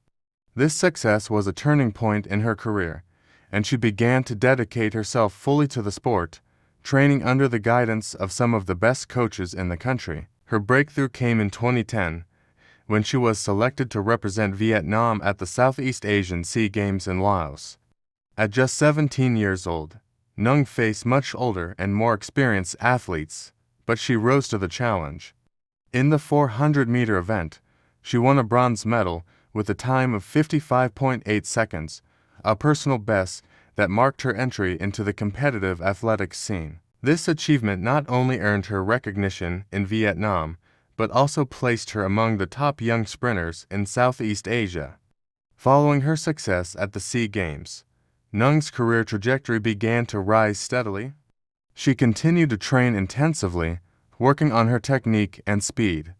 This success was a turning point in her career, and she began to dedicate herself fully to the sport, training under the guidance of some of the best coaches in the country. Her breakthrough came in 2010, when she was selected to represent Vietnam at the Southeast Asian SEA Games in Laos. At just 17 years old, Nung faced much older and more experienced athletes, but she rose to the challenge. In the 400-meter event, she won a bronze medal with a time of 55.8 seconds, a personal best that marked her entry into the competitive athletics scene. This achievement not only earned her recognition in Vietnam, but also placed her among the top young sprinters in Southeast Asia. Following her success at the SEA Games, Nung's career trajectory began to rise steadily. She continued to train intensively, working on her technique and speed.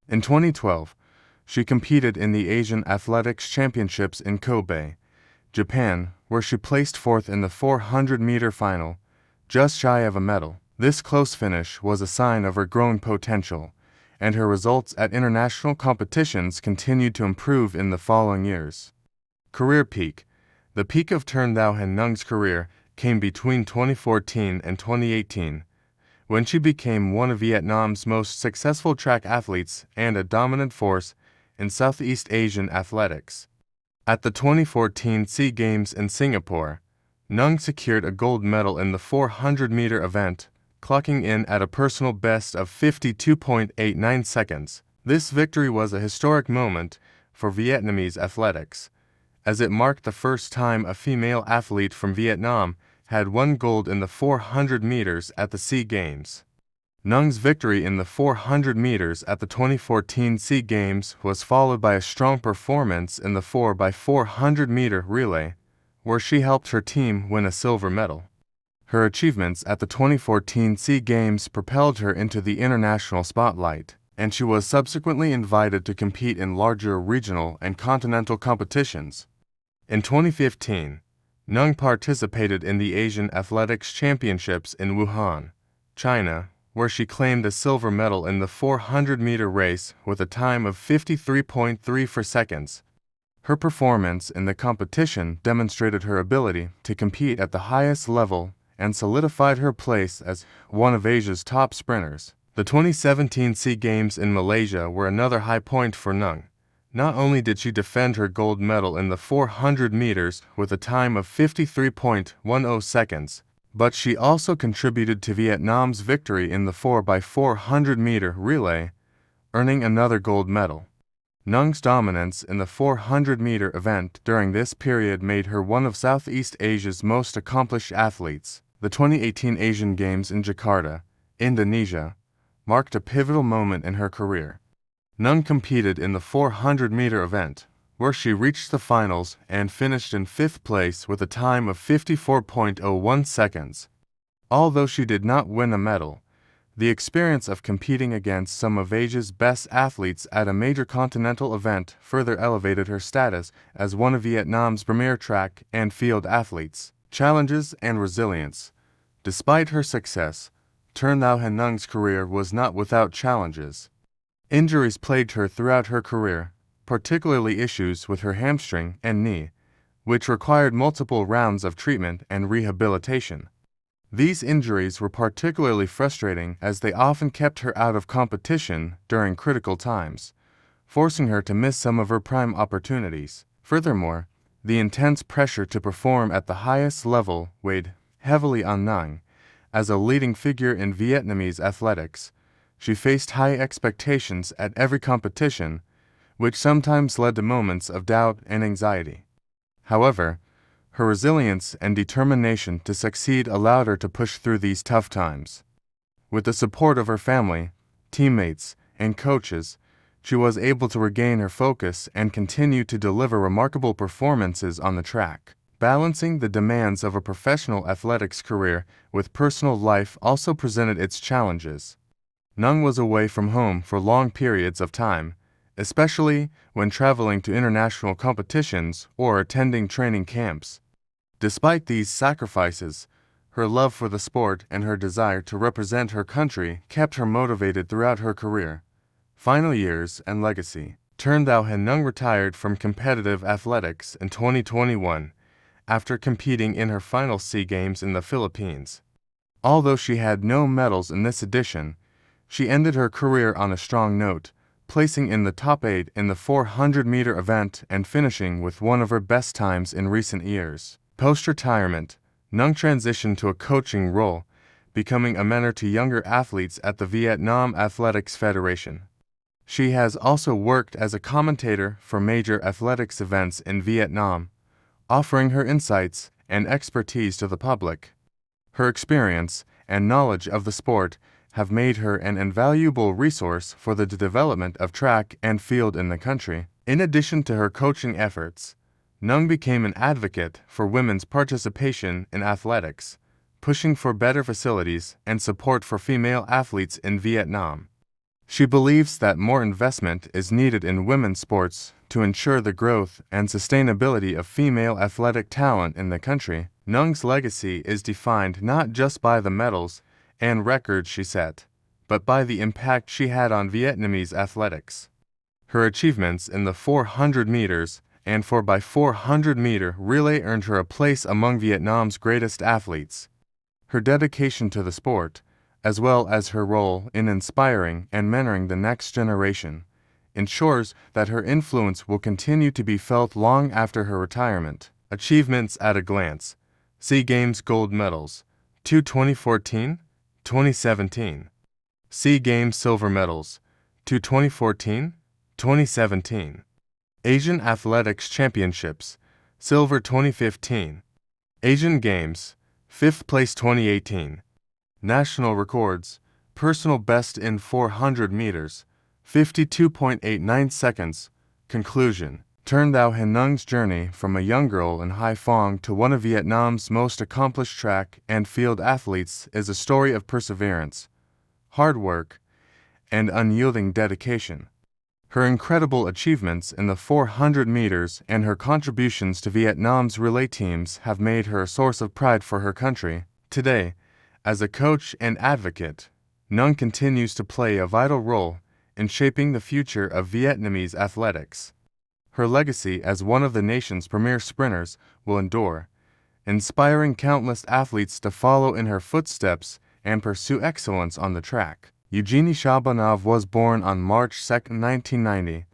In 2012, she competed in the Asian Athletics Championships in Kobe, Japan, where she placed fourth in the 400-meter final, just shy of a medal. This close finish was a sign of her growing potential, and her results at international competitions continued to improve in the following years. Career peak. The peak of Tran Thao Han Nung's career came between 2014 and 2018, when she became one of Vietnam's most successful track athletes and a dominant force in Southeast Asian athletics. At the 2014 SEA Games in Singapore, Nung secured a gold medal in the 400-meter event, clocking in at a personal best of 52.89 seconds. This victory was a historic moment for Vietnamese athletics, as it marked the first time a female athlete from Vietnam had won gold in the 400 meters at the SEA Games. Nung's victory in the 400 meters at the 2014 SEA Games was followed by a strong performance in the 4x400-meter relay, where she helped her team win a silver medal. Her achievements at the 2014 SEA Games propelled her into the international spotlight, and she was subsequently invited to compete in larger regional and continental competitions. In 2015, Nung participated in the Asian Athletics Championships in Wuhan, China, where she claimed a silver medal in the 400-meter race with a time of 53.34 seconds. Her performance in the competition demonstrated her ability to compete at the highest level and solidified her place as one of Asia's top sprinters. The 2017 SEA Games in Malaysia were another high point for Nung. Not only did she defend her gold medal in the 400 meters with a time of 53.10 seconds, but she also contributed to Vietnam's victory in the 4x400-meter relay, earning another gold medal. Nung's dominance in the 400-meter event during this period made her one of Southeast Asia's most accomplished athletes. The 2018 Asian Games in Jakarta, Indonesia, marked a pivotal moment in her career. Nung competed in the 400-meter event, where she reached the finals and finished in fifth place with a time of 54.01 seconds. Although she did not win a medal, the experience of competing against some of Asia's best athletes at a major continental event further elevated her status as one of Vietnam's premier track and field athletes. Challenges and resilience. Despite her success, Tran Thao Han Nung's career was not without challenges. Injuries plagued her throughout her career, particularly issues with her hamstring and knee, which required multiple rounds of treatment and rehabilitation. These injuries were particularly frustrating as they often kept her out of competition during critical times, forcing her to miss some of her prime opportunities. Furthermore, the intense pressure to perform at the highest level weighed heavily on Nung. As a leading figure in Vietnamese athletics, she faced high expectations at every competition, which sometimes led to moments of doubt and anxiety. However, her resilience and determination to succeed allowed her to push through these tough times. With the support of her family, teammates, and coaches, she was able to regain her focus and continue to deliver remarkable performances on the track. Balancing the demands of a professional athletics career with personal life also presented its challenges. Nung was away from home for long periods of time, especially when traveling to international competitions or attending training camps. Despite these sacrifices, her love for the sport and her desire to represent her country kept her motivated throughout her career. Final years and legacy. Tran Thao Han Nung retired from competitive athletics in 2021 after competing in her final SEA Games in the Philippines. Although she had no medals in this edition, she ended her career on a strong note, placing in the top 8 in the 400-meter event and finishing with one of her best times in recent years. Post-retirement, Nung transitioned to a coaching role, becoming a mentor to younger athletes at the Vietnam Athletics Federation. She has also worked as a commentator for major athletics events in Vietnam, offering her insights and expertise to the public. Her experience and knowledge of the sport have made her an invaluable resource for the development of track and field in the country. In addition to her coaching efforts, Nung became an advocate for women's participation in athletics, pushing for better facilities and support for female athletes in Vietnam. She believes that more investment is needed in women's sports to ensure the growth and sustainability of female athletic talent in the country. Nung's legacy is defined not just by the medals and records she set, but by the impact she had on Vietnamese athletics. Her achievements in the 400 meters and 4x400-meter relay earned her a place among Vietnam's greatest athletes. Her dedication to the sport, as well as her role in inspiring and mentoring the next generation, ensures that her influence will continue to be felt long after her retirement. Achievements at a glance. SEA Games gold medals, 2014, 2017. SEA Games silver medals, 2014, 2017. Asian Athletics Championships, silver 2015. Asian Games, 5th place 2018. National records, personal best in 400 meters, 52.89 seconds. Conclusion. Trân Thao Hien Nung's journey from a young girl in Hai Phong to one of Vietnam's most accomplished track and field athletes is a story of perseverance, hard work, and unyielding dedication. Her incredible achievements in the 400 meters and her contributions to Vietnam's relay teams have made her a source of pride for her country. Today, as a coach and advocate, Nung continues to play a vital role in shaping the future of Vietnamese athletics. Her legacy as one of the nation's premier sprinters will endure, inspiring countless athletes to follow in her footsteps and pursue excellence on the track. Evgeny Shabanov was born on March 2, 1990,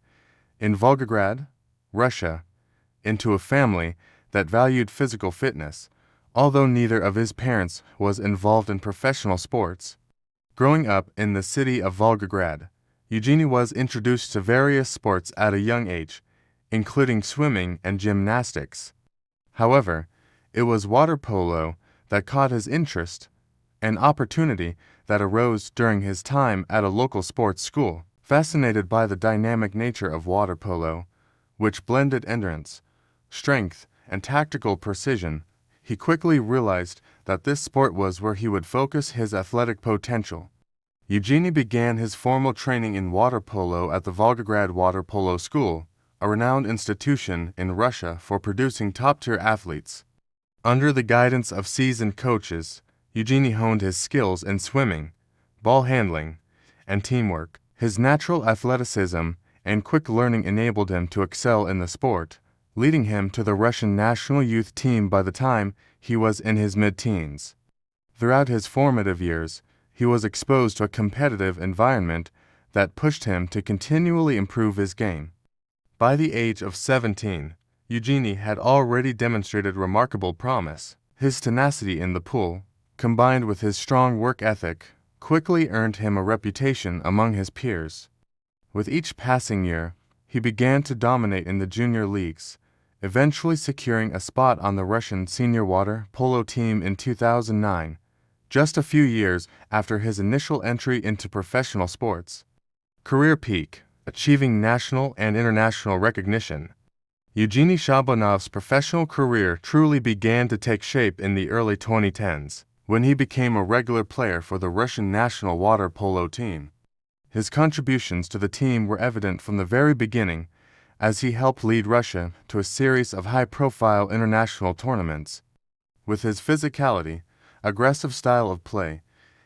in Volgograd, Russia, into a family that valued physical fitness, although neither of his parents was involved in professional sports. Growing up in the city of Volgograd, Evgeny was introduced to various sports at a young age, including swimming and gymnastics. However, it was water polo that caught his interest, an opportunity that arose during his time at a local sports school. Fascinated by the dynamic nature of water polo, which blended endurance, strength, and tactical precision, he quickly realized that this sport was where he would focus his athletic potential. Evgeny began his formal training in water polo at the Volgograd Water Polo School, a renowned institution in Russia for producing top-tier athletes. Under the guidance of seasoned coaches, Evgeny honed his skills in swimming, ball handling, and teamwork. His natural athleticism and quick learning enabled him to excel in the sport, leading him to the Russian national youth team by the time he was in his mid-teens. Throughout his formative years, he was exposed to a competitive environment that pushed him to continually improve his game. By the age of 17, Evgeny had already demonstrated remarkable promise. His tenacity in the pool, combined with his strong work ethic, quickly earned him a reputation among his peers. With each passing year, he began to dominate in the junior leagues, eventually securing a spot on the Russian senior water polo team in 2009, just a few years after his initial entry into professional sports. Career peak, achieving national and international recognition. Evgeny Shabanov's professional career truly began to take shape in the early 2010s, when he became a regular player for the Russian national water polo team. His contributions to the team were evident from the very beginning, as he helped lead Russia to a series of high-profile international tournaments. With his physicality, aggressive style of play,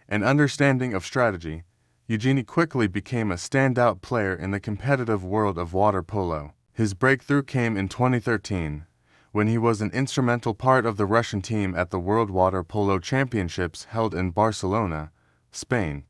and understanding of strategy, Evgeny quickly became a standout player in the competitive world of water polo. His breakthrough came in 2013, when he was an instrumental part of the Russian team at the World Water Polo Championships held in Barcelona, Spain.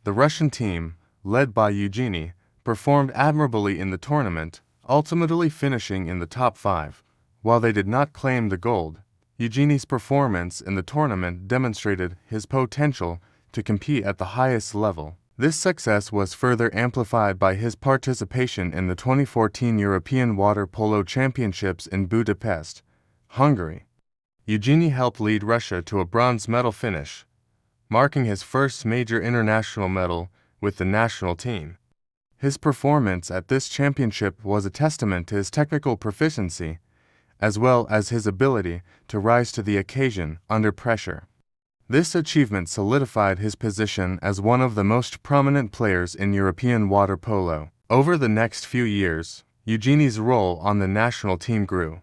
The Russian team, led by Evgeny, performed admirably in the tournament, ultimately finishing in the top 5. While they did not claim the gold, Eugeni's performance in the tournament demonstrated his potential to compete at the highest level. This success was further amplified by his participation in the 2014 European Water Polo Championships in Budapest, Hungary. Eugeni helped lead Russia to a bronze medal finish, marking his first major international medal with the national team. His performance at this championship was a testament to his technical proficiency, as well as his ability to rise to the occasion under pressure. This achievement solidified his position as one of the most prominent players in European water polo. Over the next few years, Eugeni's role on the national team grew.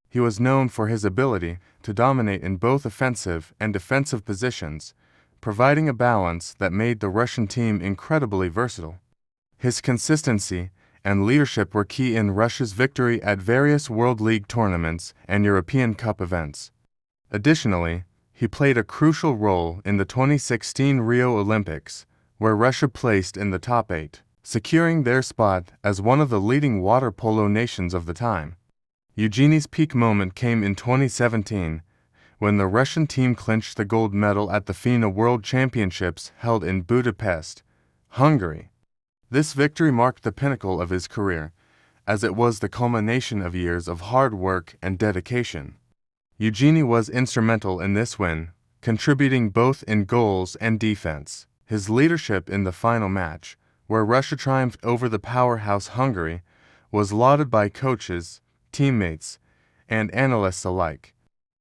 He was known for his ability to dominate in both offensive and defensive positions, providing a balance that made the Russian team incredibly versatile. His consistency and leadership were key in Russia's victory at various World League tournaments and European Cup events. Additionally, he played a crucial role in the 2016 Rio Olympics, where Russia placed in the top 8, securing their spot as one of the leading water polo nations of the time. Eugeni's peak moment came in 2017, when the Russian team clinched the gold medal at the FINA World Championships held in Budapest, Hungary. This victory marked the pinnacle of his career, as it was the culmination of years of hard work and dedication. Eugeni was instrumental in this win, contributing both in goals and defense. His leadership in the final match, where Russia triumphed over the powerhouse Hungary, was lauded by coaches, teammates, and analysts alike.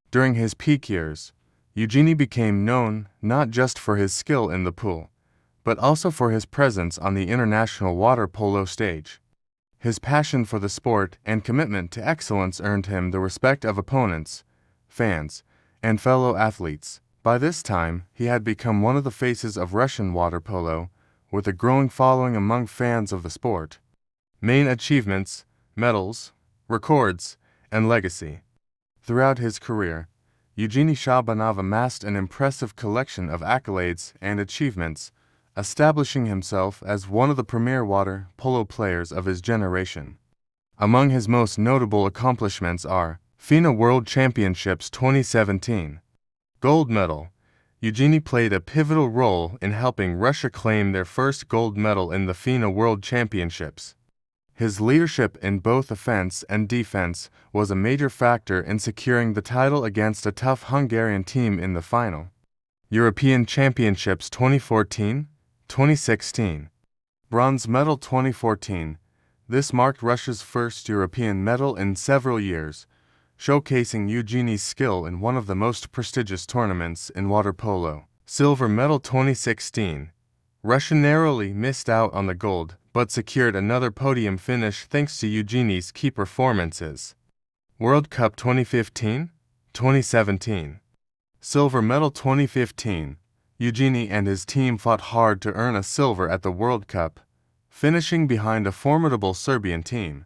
During his peak years, Eugeni became known not just for his skill in the pool, but also for his presence on the international water polo stage. His passion for the sport and commitment to excellence earned him the respect of opponents, fans, and fellow athletes. By this time, he had become one of the faces of Russian water polo, with a growing following among fans of the sport. Main achievements, medals, records, and legacy. Throughout his career, Eugeni Shabanov amassed an impressive collection of accolades and achievements, establishing himself as one of the premier water polo players of his generation. Among his most notable accomplishments are FINA World Championships 2017. Gold medal. Eugeni played a pivotal role in helping Russia claim their first gold medal in the FINA World Championships. His leadership in both offense and defense was a major factor in securing the title against a tough Hungarian team in the final. European Championships 2014, 2016. Bronze medal 2014. This marked Russia's first European medal in several years, showcasing Eugeni's skill in one of the most prestigious tournaments in water polo. Silver medal 2016. Russia narrowly missed out on the gold, but secured another podium finish thanks to Eugeni's key performances. World Cup 2015, 2017. Silver medal 2015. Eugeni and his team fought hard to earn a silver at the World Cup, finishing behind a formidable Serbian team.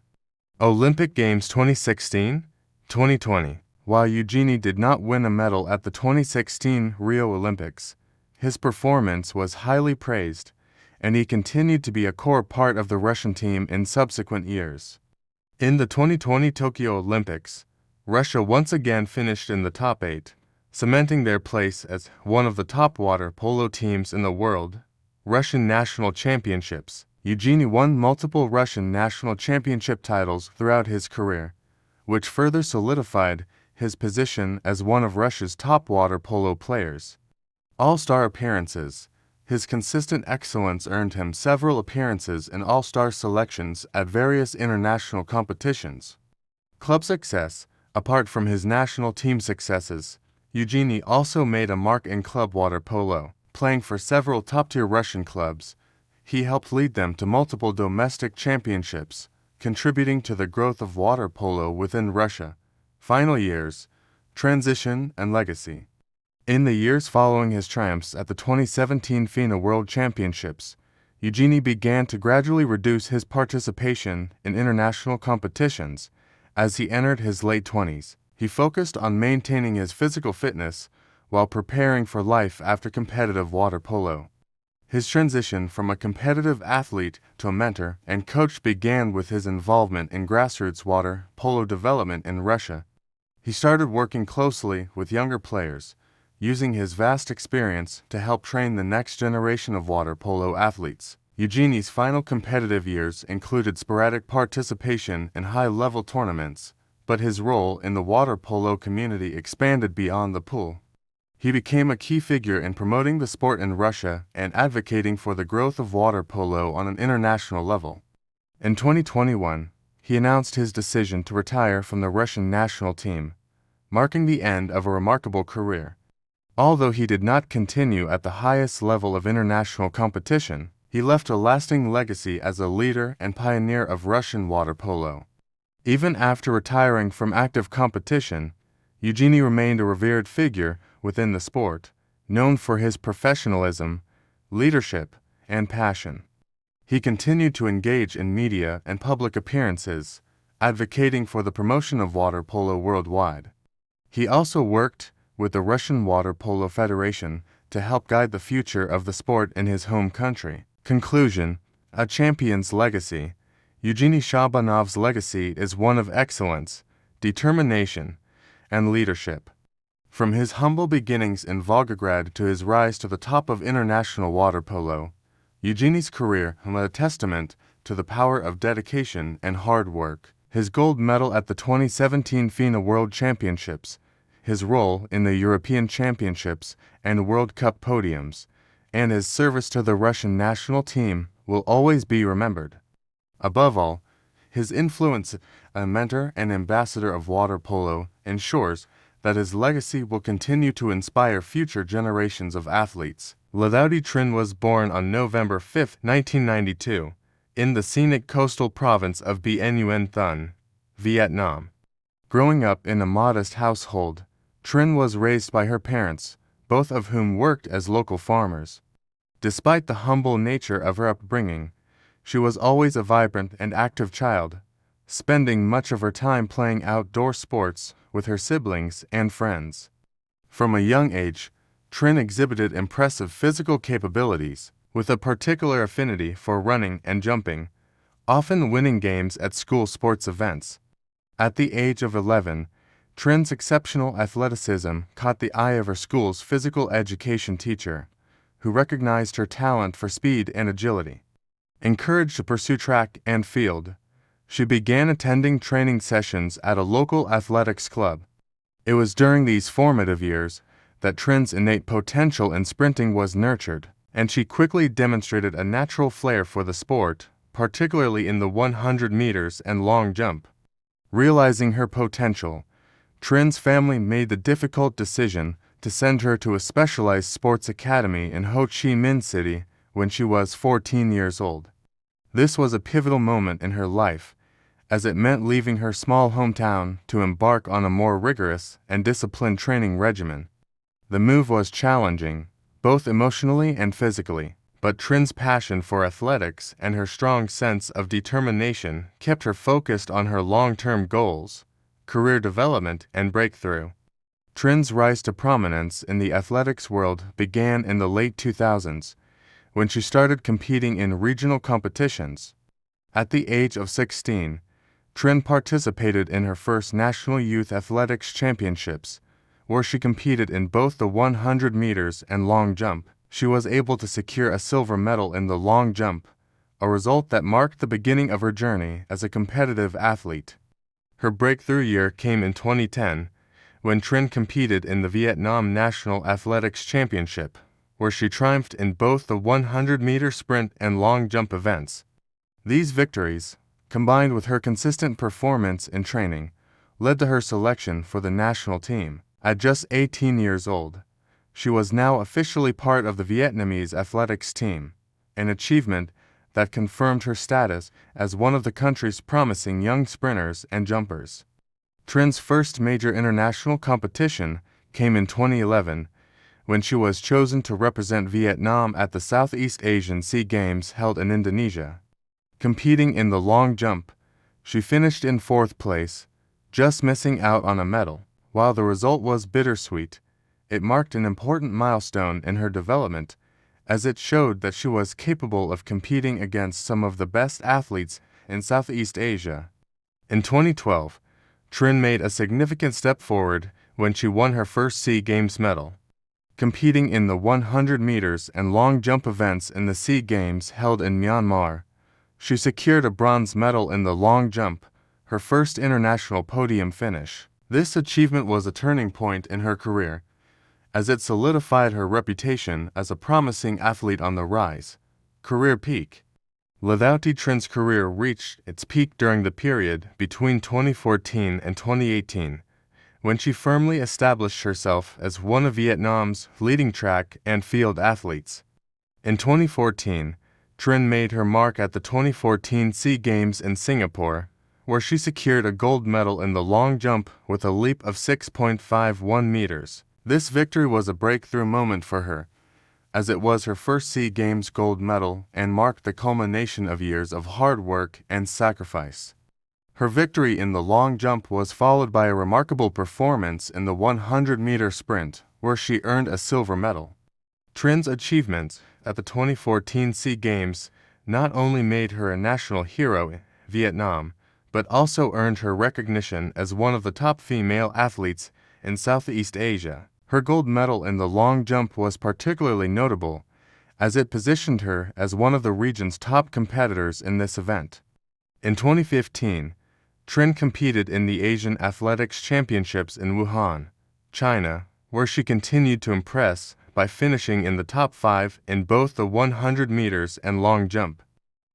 Olympic Games 2016, 2020. While Eugeni did not win a medal at the 2016 Rio Olympics, his performance was highly praised, and he continued to be a core part of the Russian team in subsequent years. In the 2020 Tokyo Olympics, Russia once again finished in the top 8, cementing their place as one of the top water polo teams in the world. Russian National Championships. Eugeni won multiple Russian national championship titles throughout his career, which further solidified his position as one of Russia's top water polo players. All-star appearances. His consistent excellence earned him several appearances in all-star selections at various international competitions. Club success. Apart from his national team successes, Eugeni also made a mark in club water polo. Playing for several top-tier Russian clubs, he helped lead them to multiple domestic championships, contributing to the growth of water polo within Russia. Final years, transition, and legacy. In the years following his triumphs at the 2017 FINA World Championships, Eugeni began to gradually reduce his participation in international competitions. As he entered his late 20s, he focused on maintaining his physical fitness while preparing for life after competitive water polo. His transition from a competitive athlete to a mentor and coach began with his involvement in grassroots water polo development in Russia. He started working closely with younger players, using his vast experience to help train the next generation of water polo athletes. Eugeni's final competitive years included sporadic participation in high-level tournaments, but his role in the water polo community expanded beyond the pool. He became a key figure in promoting the sport in Russia and advocating for the growth of water polo on an international level. In 2021, he announced his decision to retire from the Russian national team, marking the end of a remarkable career. Although he did not continue at the highest level of international competition, he left a lasting legacy as a leader and pioneer of Russian water polo. Even after retiring from active competition, Eugeni remained a revered figure within the sport, known for his professionalism, leadership, and passion. He continued to engage in media and public appearances, advocating for the promotion of water polo worldwide. He also worked with the Russian Water Polo Federation to help guide the future of the sport in his home country. Conclusion: a champion's legacy. Eugeni Shabanov's legacy is one of excellence, determination, and leadership. From his humble beginnings in Volgograd to his rise to the top of international water polo, Eugeni's career was a testament to the power of dedication and hard work. His gold medal at the 2017 FINA World Championships, his role in the European Championships and World Cup podiums, and his service to the Russian national team will always be remembered. Above all, his influence as a mentor and ambassador of water polo ensures that his legacy will continue to inspire future generations of athletes. Ladaudy Trin was born on November 5, 1992, in the scenic coastal province of Bien Nguyen Thuan, Vietnam. Growing up in a modest household, Trin was raised by her parents, both of whom worked as local farmers. Despite the humble nature of her upbringing, she was always a vibrant and active child, spending much of her time playing outdoor sports with her siblings and friends. From a young age, Trin exhibited impressive physical capabilities, with a particular affinity for running and jumping, often winning games at school sports events. At the age of 11, Trin's exceptional athleticism caught the eye of her school's physical education teacher, who recognized her talent for speed and agility. Encouraged to pursue track and field, she began attending training sessions at a local athletics club. It was during these formative years that Trin's innate potential in sprinting was nurtured, and she quickly demonstrated a natural flair for the sport, particularly in the 100 meters and long jump. Realizing her potential, Trin's family made the difficult decision to send her to a specialized sports academy in Ho Chi Minh City when she was 14 years old. This was a pivotal moment in her life, as it meant leaving her small hometown to embark on a more rigorous and disciplined training regimen. The move was challenging, both emotionally and physically, but Trin's passion for athletics and her strong sense of determination kept her focused on her long-term goals, career development, and breakthrough. Trin's rise to prominence in the athletics world began in the late 2000s, when she started competing in regional competitions. At the age of 16, Trin participated in her first National Youth Athletics Championships, where she competed in both the 100 meters and long jump. She was able to secure a silver medal in the long jump, a result that marked the beginning of her journey as a competitive athlete. Her breakthrough year came in 2010, when Trin competed in the Vietnam National Athletics Championship, where she triumphed in both the 100-meter sprint and long jump events. These victories, combined with her consistent performance in training, led to her selection for the national team. At just 18 years old, she was now officially part of the Vietnamese athletics team, an achievement that confirmed her status as one of the country's promising young sprinters and jumpers. Trin's first major international competition came in 2011, when she was chosen to represent Vietnam at the Southeast Asian Sea Games held in Indonesia. Competing in the long jump, she finished in 4th place, just missing out on a medal. While the result was bittersweet, it marked an important milestone in her development, as it showed that she was capable of competing against some of the best athletes in Southeast Asia. In 2012, Trinh made a significant step forward when she won her first SEA Games medal. Competing in the 100 meters and long jump events in the SEA Games held in Myanmar, she secured a bronze medal in the long jump, her first international podium finish. This achievement was a turning point in her career, as it solidified her reputation as a promising athlete on the rise. Career peak. Lathauti Trin's career reached its peak during the period between 2014 and 2018, when she firmly established herself as one of Vietnam's leading track and field athletes. In 2014, Trinh made her mark at the 2014 SEA Games in Singapore, where she secured a gold medal in the long jump with a leap of 6.51 meters. This victory was a breakthrough moment for her, as it was her first SEA Games gold medal and marked the culmination of years of hard work and sacrifice. Her victory in the long jump was followed by a remarkable performance in the 100-meter sprint, where she earned a silver medal. Trin's achievements at the 2014 SEA Games not only made her a national hero in Vietnam, but also earned her recognition as one of the top female athletes in Southeast Asia. Her gold medal in the long jump was particularly notable, as it positioned her as one of the region's top competitors in this event. In 2015, Trinh competed in the Asian Athletics Championships in Wuhan, China, where she continued to impress by finishing in the top 5 in both the 100 meters and long jump.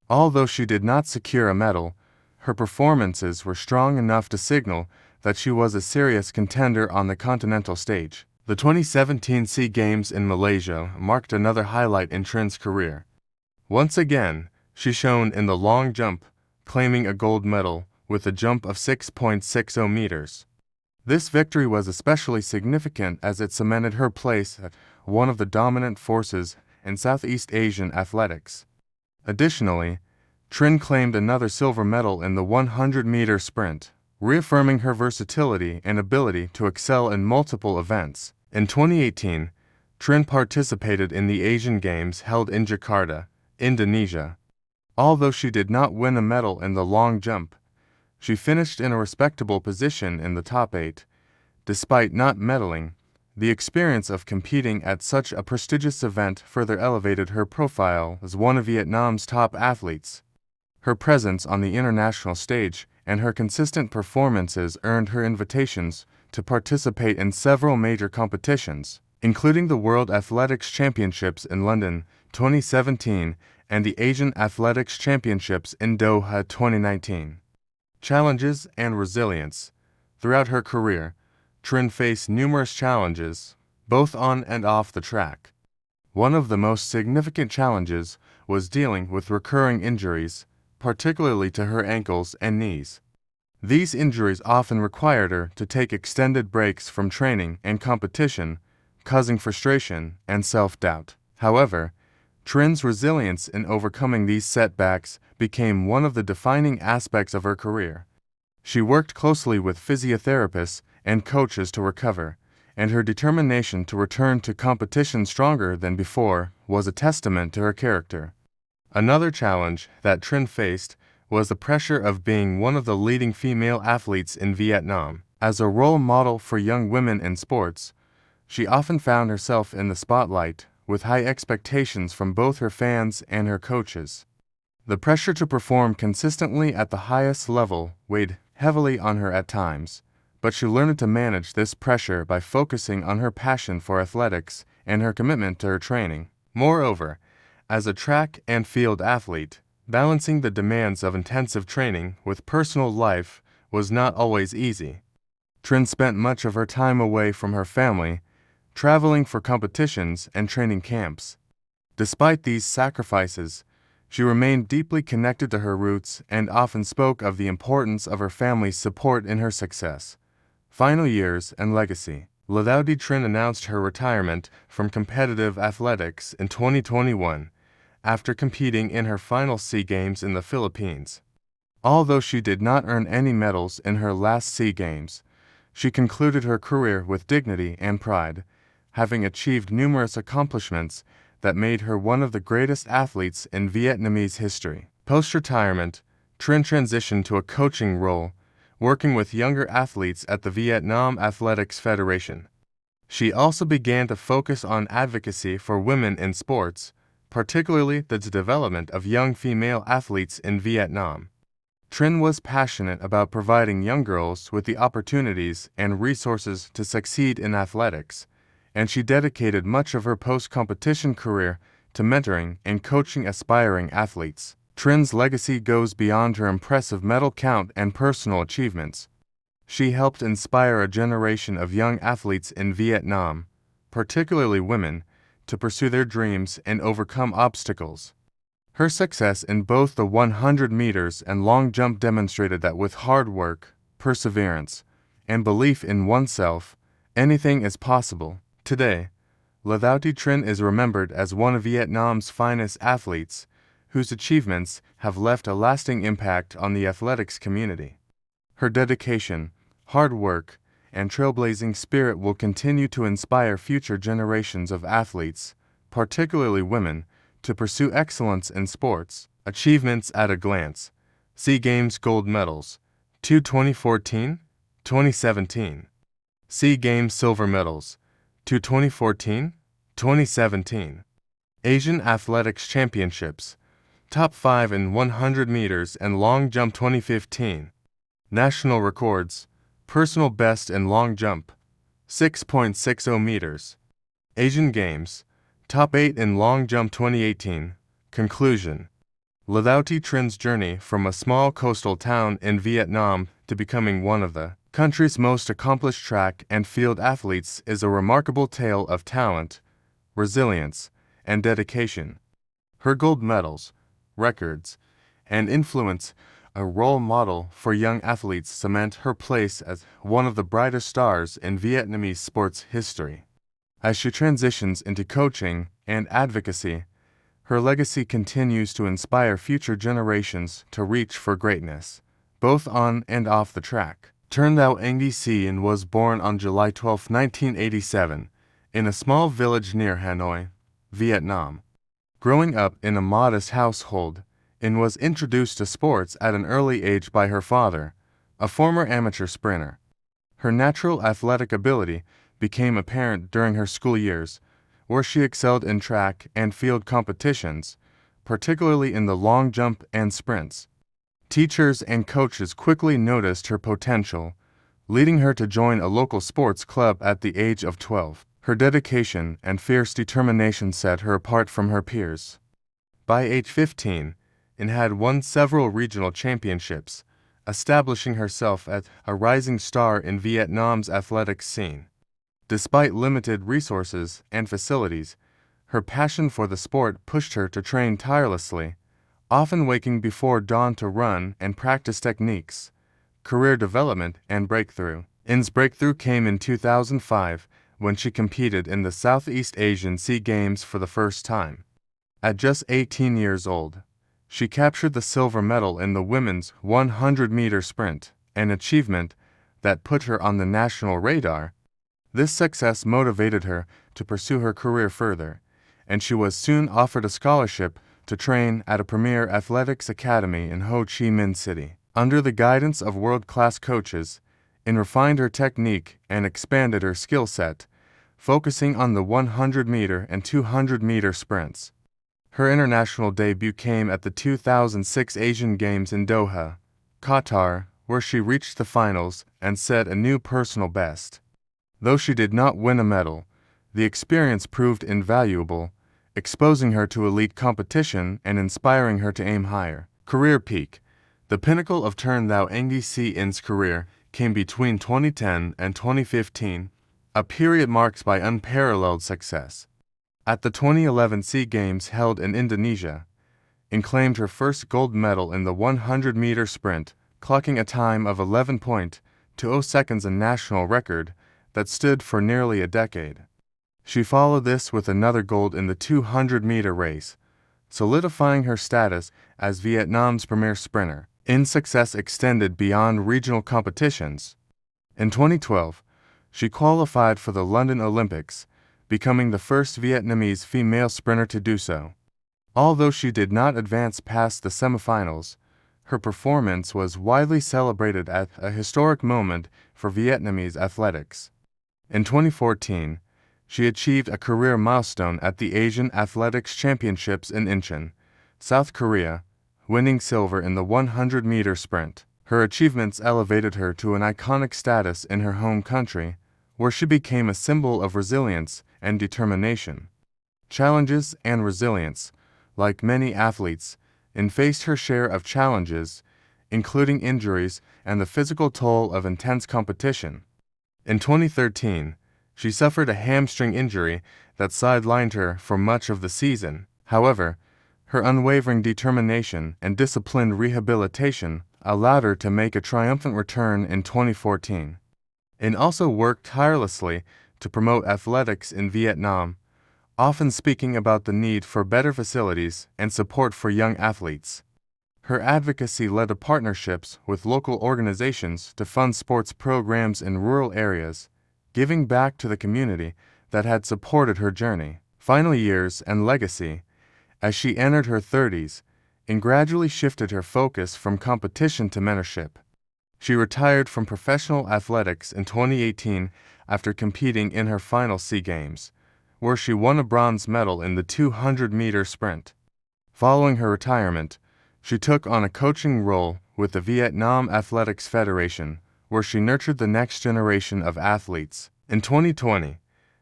Although she did not secure a medal, her performances were strong enough to signal that she was a serious contender on the continental stage. The 2017 SEA Games in Malaysia marked another highlight in Trin's career. Once again, she shone in the long jump, claiming a gold medal with a jump of 6.60 meters. This victory was especially significant as it cemented her place as one of the dominant forces in Southeast Asian athletics. Additionally, Trinh claimed another silver medal in the 100-meter sprint, reaffirming her versatility and ability to excel in multiple events. In 2018, Trinh participated in the Asian Games held in Jakarta, Indonesia. Although she did not win a medal in the long jump, she finished in a respectable position in the top 8. Despite not medaling, the experience of competing at such a prestigious event further elevated her profile as one of Vietnam's top athletes. Her presence on the international stage and her consistent performances earned her invitations to participate in several major competitions, including the World Athletics Championships in London 2017 and the Asian Athletics Championships in Doha 2019. Challenges and resilience. Throughout her career, Trinh faced numerous challenges, both on and off the track. One of the most significant challenges was dealing with recurring injuries, particularly to her ankles and knees. These injuries often required her to take extended breaks from training and competition, causing frustration and self-doubt. However, Trin's resilience in overcoming these setbacks became one of the defining aspects of her career. She worked closely with physiotherapists and coaches to recover, and her determination to return to competition stronger than before was a testament to her character. Another challenge that Trinh faced was the pressure of being one of the leading female athletes in Vietnam. As a role model for young women in sports, she often found herself in the spotlight, with high expectations from both her fans and her coaches. The pressure to perform consistently at the highest level weighed heavily on her at times, but she learned to manage this pressure by focusing on her passion for athletics and her commitment to her training. Moreover, as a track and field athlete, balancing the demands of intensive training with personal life was not always easy. Trinh spent much of her time away from her family, traveling for competitions and training camps. Despite these sacrifices, she remained deeply connected to her roots and often spoke of the importance of her family's support in her success. Final years and legacy. Lathauti Trinh announced her retirement from competitive athletics in 2021 after competing in her final SEA Games in the Philippines. Although she did not earn any medals in her last SEA Games, she concluded her career with dignity and pride, having achieved numerous accomplishments that made her one of the greatest athletes in Vietnamese history. Post-retirement, Trinh transitioned to a coaching role working with younger athletes at the Vietnam Athletics Federation. She also began to focus on advocacy for women in sports, particularly the development of young female athletes in Vietnam. Trinh was passionate about providing young girls with the opportunities and resources to succeed in athletics, and she dedicated much of her post-competition career to mentoring and coaching aspiring athletes. Trinh's legacy goes beyond her impressive medal count and personal achievements. She helped inspire a generation of young athletes in Vietnam, particularly women, to pursue their dreams and overcome obstacles. Her success in both the 100 meters and long jump demonstrated that with hard work, perseverance, and belief in oneself, anything is possible. Today, Lao Thi Trinh is remembered as one of Vietnam's finest athletes, whose achievements have left a lasting impact on the athletics community. Her dedication, hard work, and trailblazing spirit will continue to inspire future generations of athletes, particularly women, to pursue excellence in sports. Achievements at a glance. SEA Games gold medals. 2014, 2017. SEA Games silver medals. 2014, 2017. Asian Athletics Championships. Top 5 in 100 meters and long jump 2015. National records. Personal best in long jump. 6.60 meters. Asian Games. Top 8 in long jump 2018. Conclusion. Lao Thi Trinh's journey from a small coastal town in Vietnam to becoming one of the country's most accomplished track and field athletes is a remarkable tale of talent, resilience, and dedication. Her gold medals, records, and influence, a role model for young athletes, cement her place as one of the brightest stars in Vietnamese sports history. As she transitions into coaching and advocacy, her legacy continues to inspire future generations to reach for greatness, both on and off the track. Trinh Anh Dien was born on July 12, 1987, in a small village near Hanoi, Vietnam. Growing up in a modest household, Anh was introduced to sports at an early age by her father, a former amateur sprinter. Her natural athletic ability became apparent during her school years, where she excelled in track and field competitions, particularly in the long jump and sprints. Teachers and coaches quickly noticed her potential, leading her to join a local sports club at the age of 12. Her dedication and fierce determination set her apart from her peers. By age 15, Anh had won several regional championships, establishing herself as a rising star in Vietnam's athletics scene. Despite limited resources and facilities, her passion for the sport pushed her to train tirelessly, often waking before dawn to run and practice techniques, career development, and breakthrough. Anh's breakthrough came in 2005 when she competed in the Southeast Asian SEA Games for the first time. At just 18 years old, she captured the silver medal in the women's 100-meter sprint, an achievement that put her on the national radar. This success motivated her to pursue her career further, and she was soon offered a scholarship to train at a premier athletics academy in Ho Chi Minh City. Under the guidance of world-class coaches, Anh refined her technique and expanded her skill set, focusing on the 100-meter and 200-meter sprints. Her international debut came at the 2006 Asian Games in Doha, Qatar, where she reached the finals and set a new personal best. Though she did not win a medal, the experience proved invaluable, exposing her to elite competition and inspiring her to aim higher. Career peak. The pinnacle of Trinh Anh Dien's career came between 2010 and 2015, a period marked by unparalleled success. At the 2011 SEA Games held in Indonesia, Anh claimed her first gold medal in the 100-meter sprint, clocking a time of 11.20 seconds, a national record that stood for nearly a decade. She followed this with another gold in the 200-meter race, solidifying her status as Vietnam's premier sprinter. Anh's success extended beyond regional competitions. In 2012, she qualified for the London Olympics, becoming the first Vietnamese female sprinter to do so. Although she did not advance past the semifinals, Her performance was widely celebrated at a historic moment for Vietnamese athletics. In 2014, she achieved a career milestone at the Asian Athletics Championships in Incheon, South Korea, winning silver in the 100-meter sprint. Her achievements elevated her to an iconic status in her home country, where she became a symbol of resilience and determination. Challenges and resilience. Like many athletes, faced her share of challenges, including injuries and the physical toll of intense competition. In 2013, she suffered a hamstring injury that sidelined her for much of the season. However, her unwavering determination and disciplined rehabilitation allowed her to make a triumphant return in 2014, and also worked tirelessly to promote athletics in Vietnam, often speaking about the need for better facilities and support for young athletes. Her advocacy led to partnerships with local organizations to fund sports programs in rural areas, giving back to the community that had supported her journey. Final years and legacy. As she entered her 30s and gradually shifted her focus from competition to mentorship. She retired from professional athletics in 2018 after competing in her final SEA Games, where she won a bronze medal in the 200-meter sprint. Following her retirement, she took on a coaching role with the Vietnam Athletics Federation, where she nurtured the next generation of athletes. In 2020,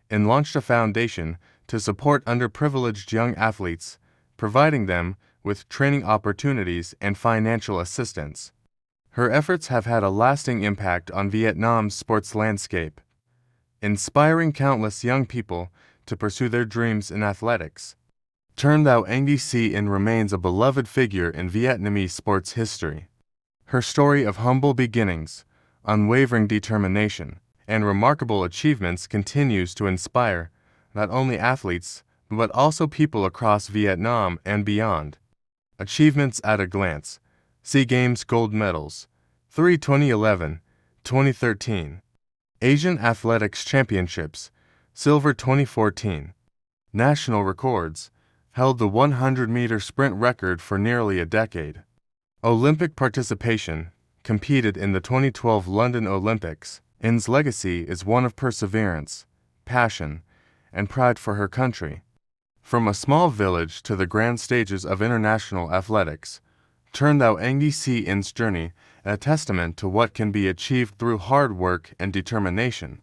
and launched a foundation to support underprivileged young athletes, providing them with training opportunities and financial assistance. Her efforts have had a lasting impact on Vietnam's sports landscape, inspiring countless young people to pursue their dreams in athletics. Trân Thao Nguyen Sien remains a beloved figure in Vietnamese sports history. Her story of humble beginnings, unwavering determination, and remarkable achievements continues to inspire not only athletes, but also people across Vietnam and beyond. Achievements at a glance. SEA Games gold medals. 2011, 2013. Asian Athletics Championships. Silver 2014. National records. Held the 100-meter sprint record for nearly a decade. Olympic participation. Competed in the 2012 London Olympics. N's legacy is one of perseverance, passion, and pride for her country. From a small village to the grand stages of international athletics, Trân Thao Nguyen Sien's journey a testament to what can be achieved through hard work and determination.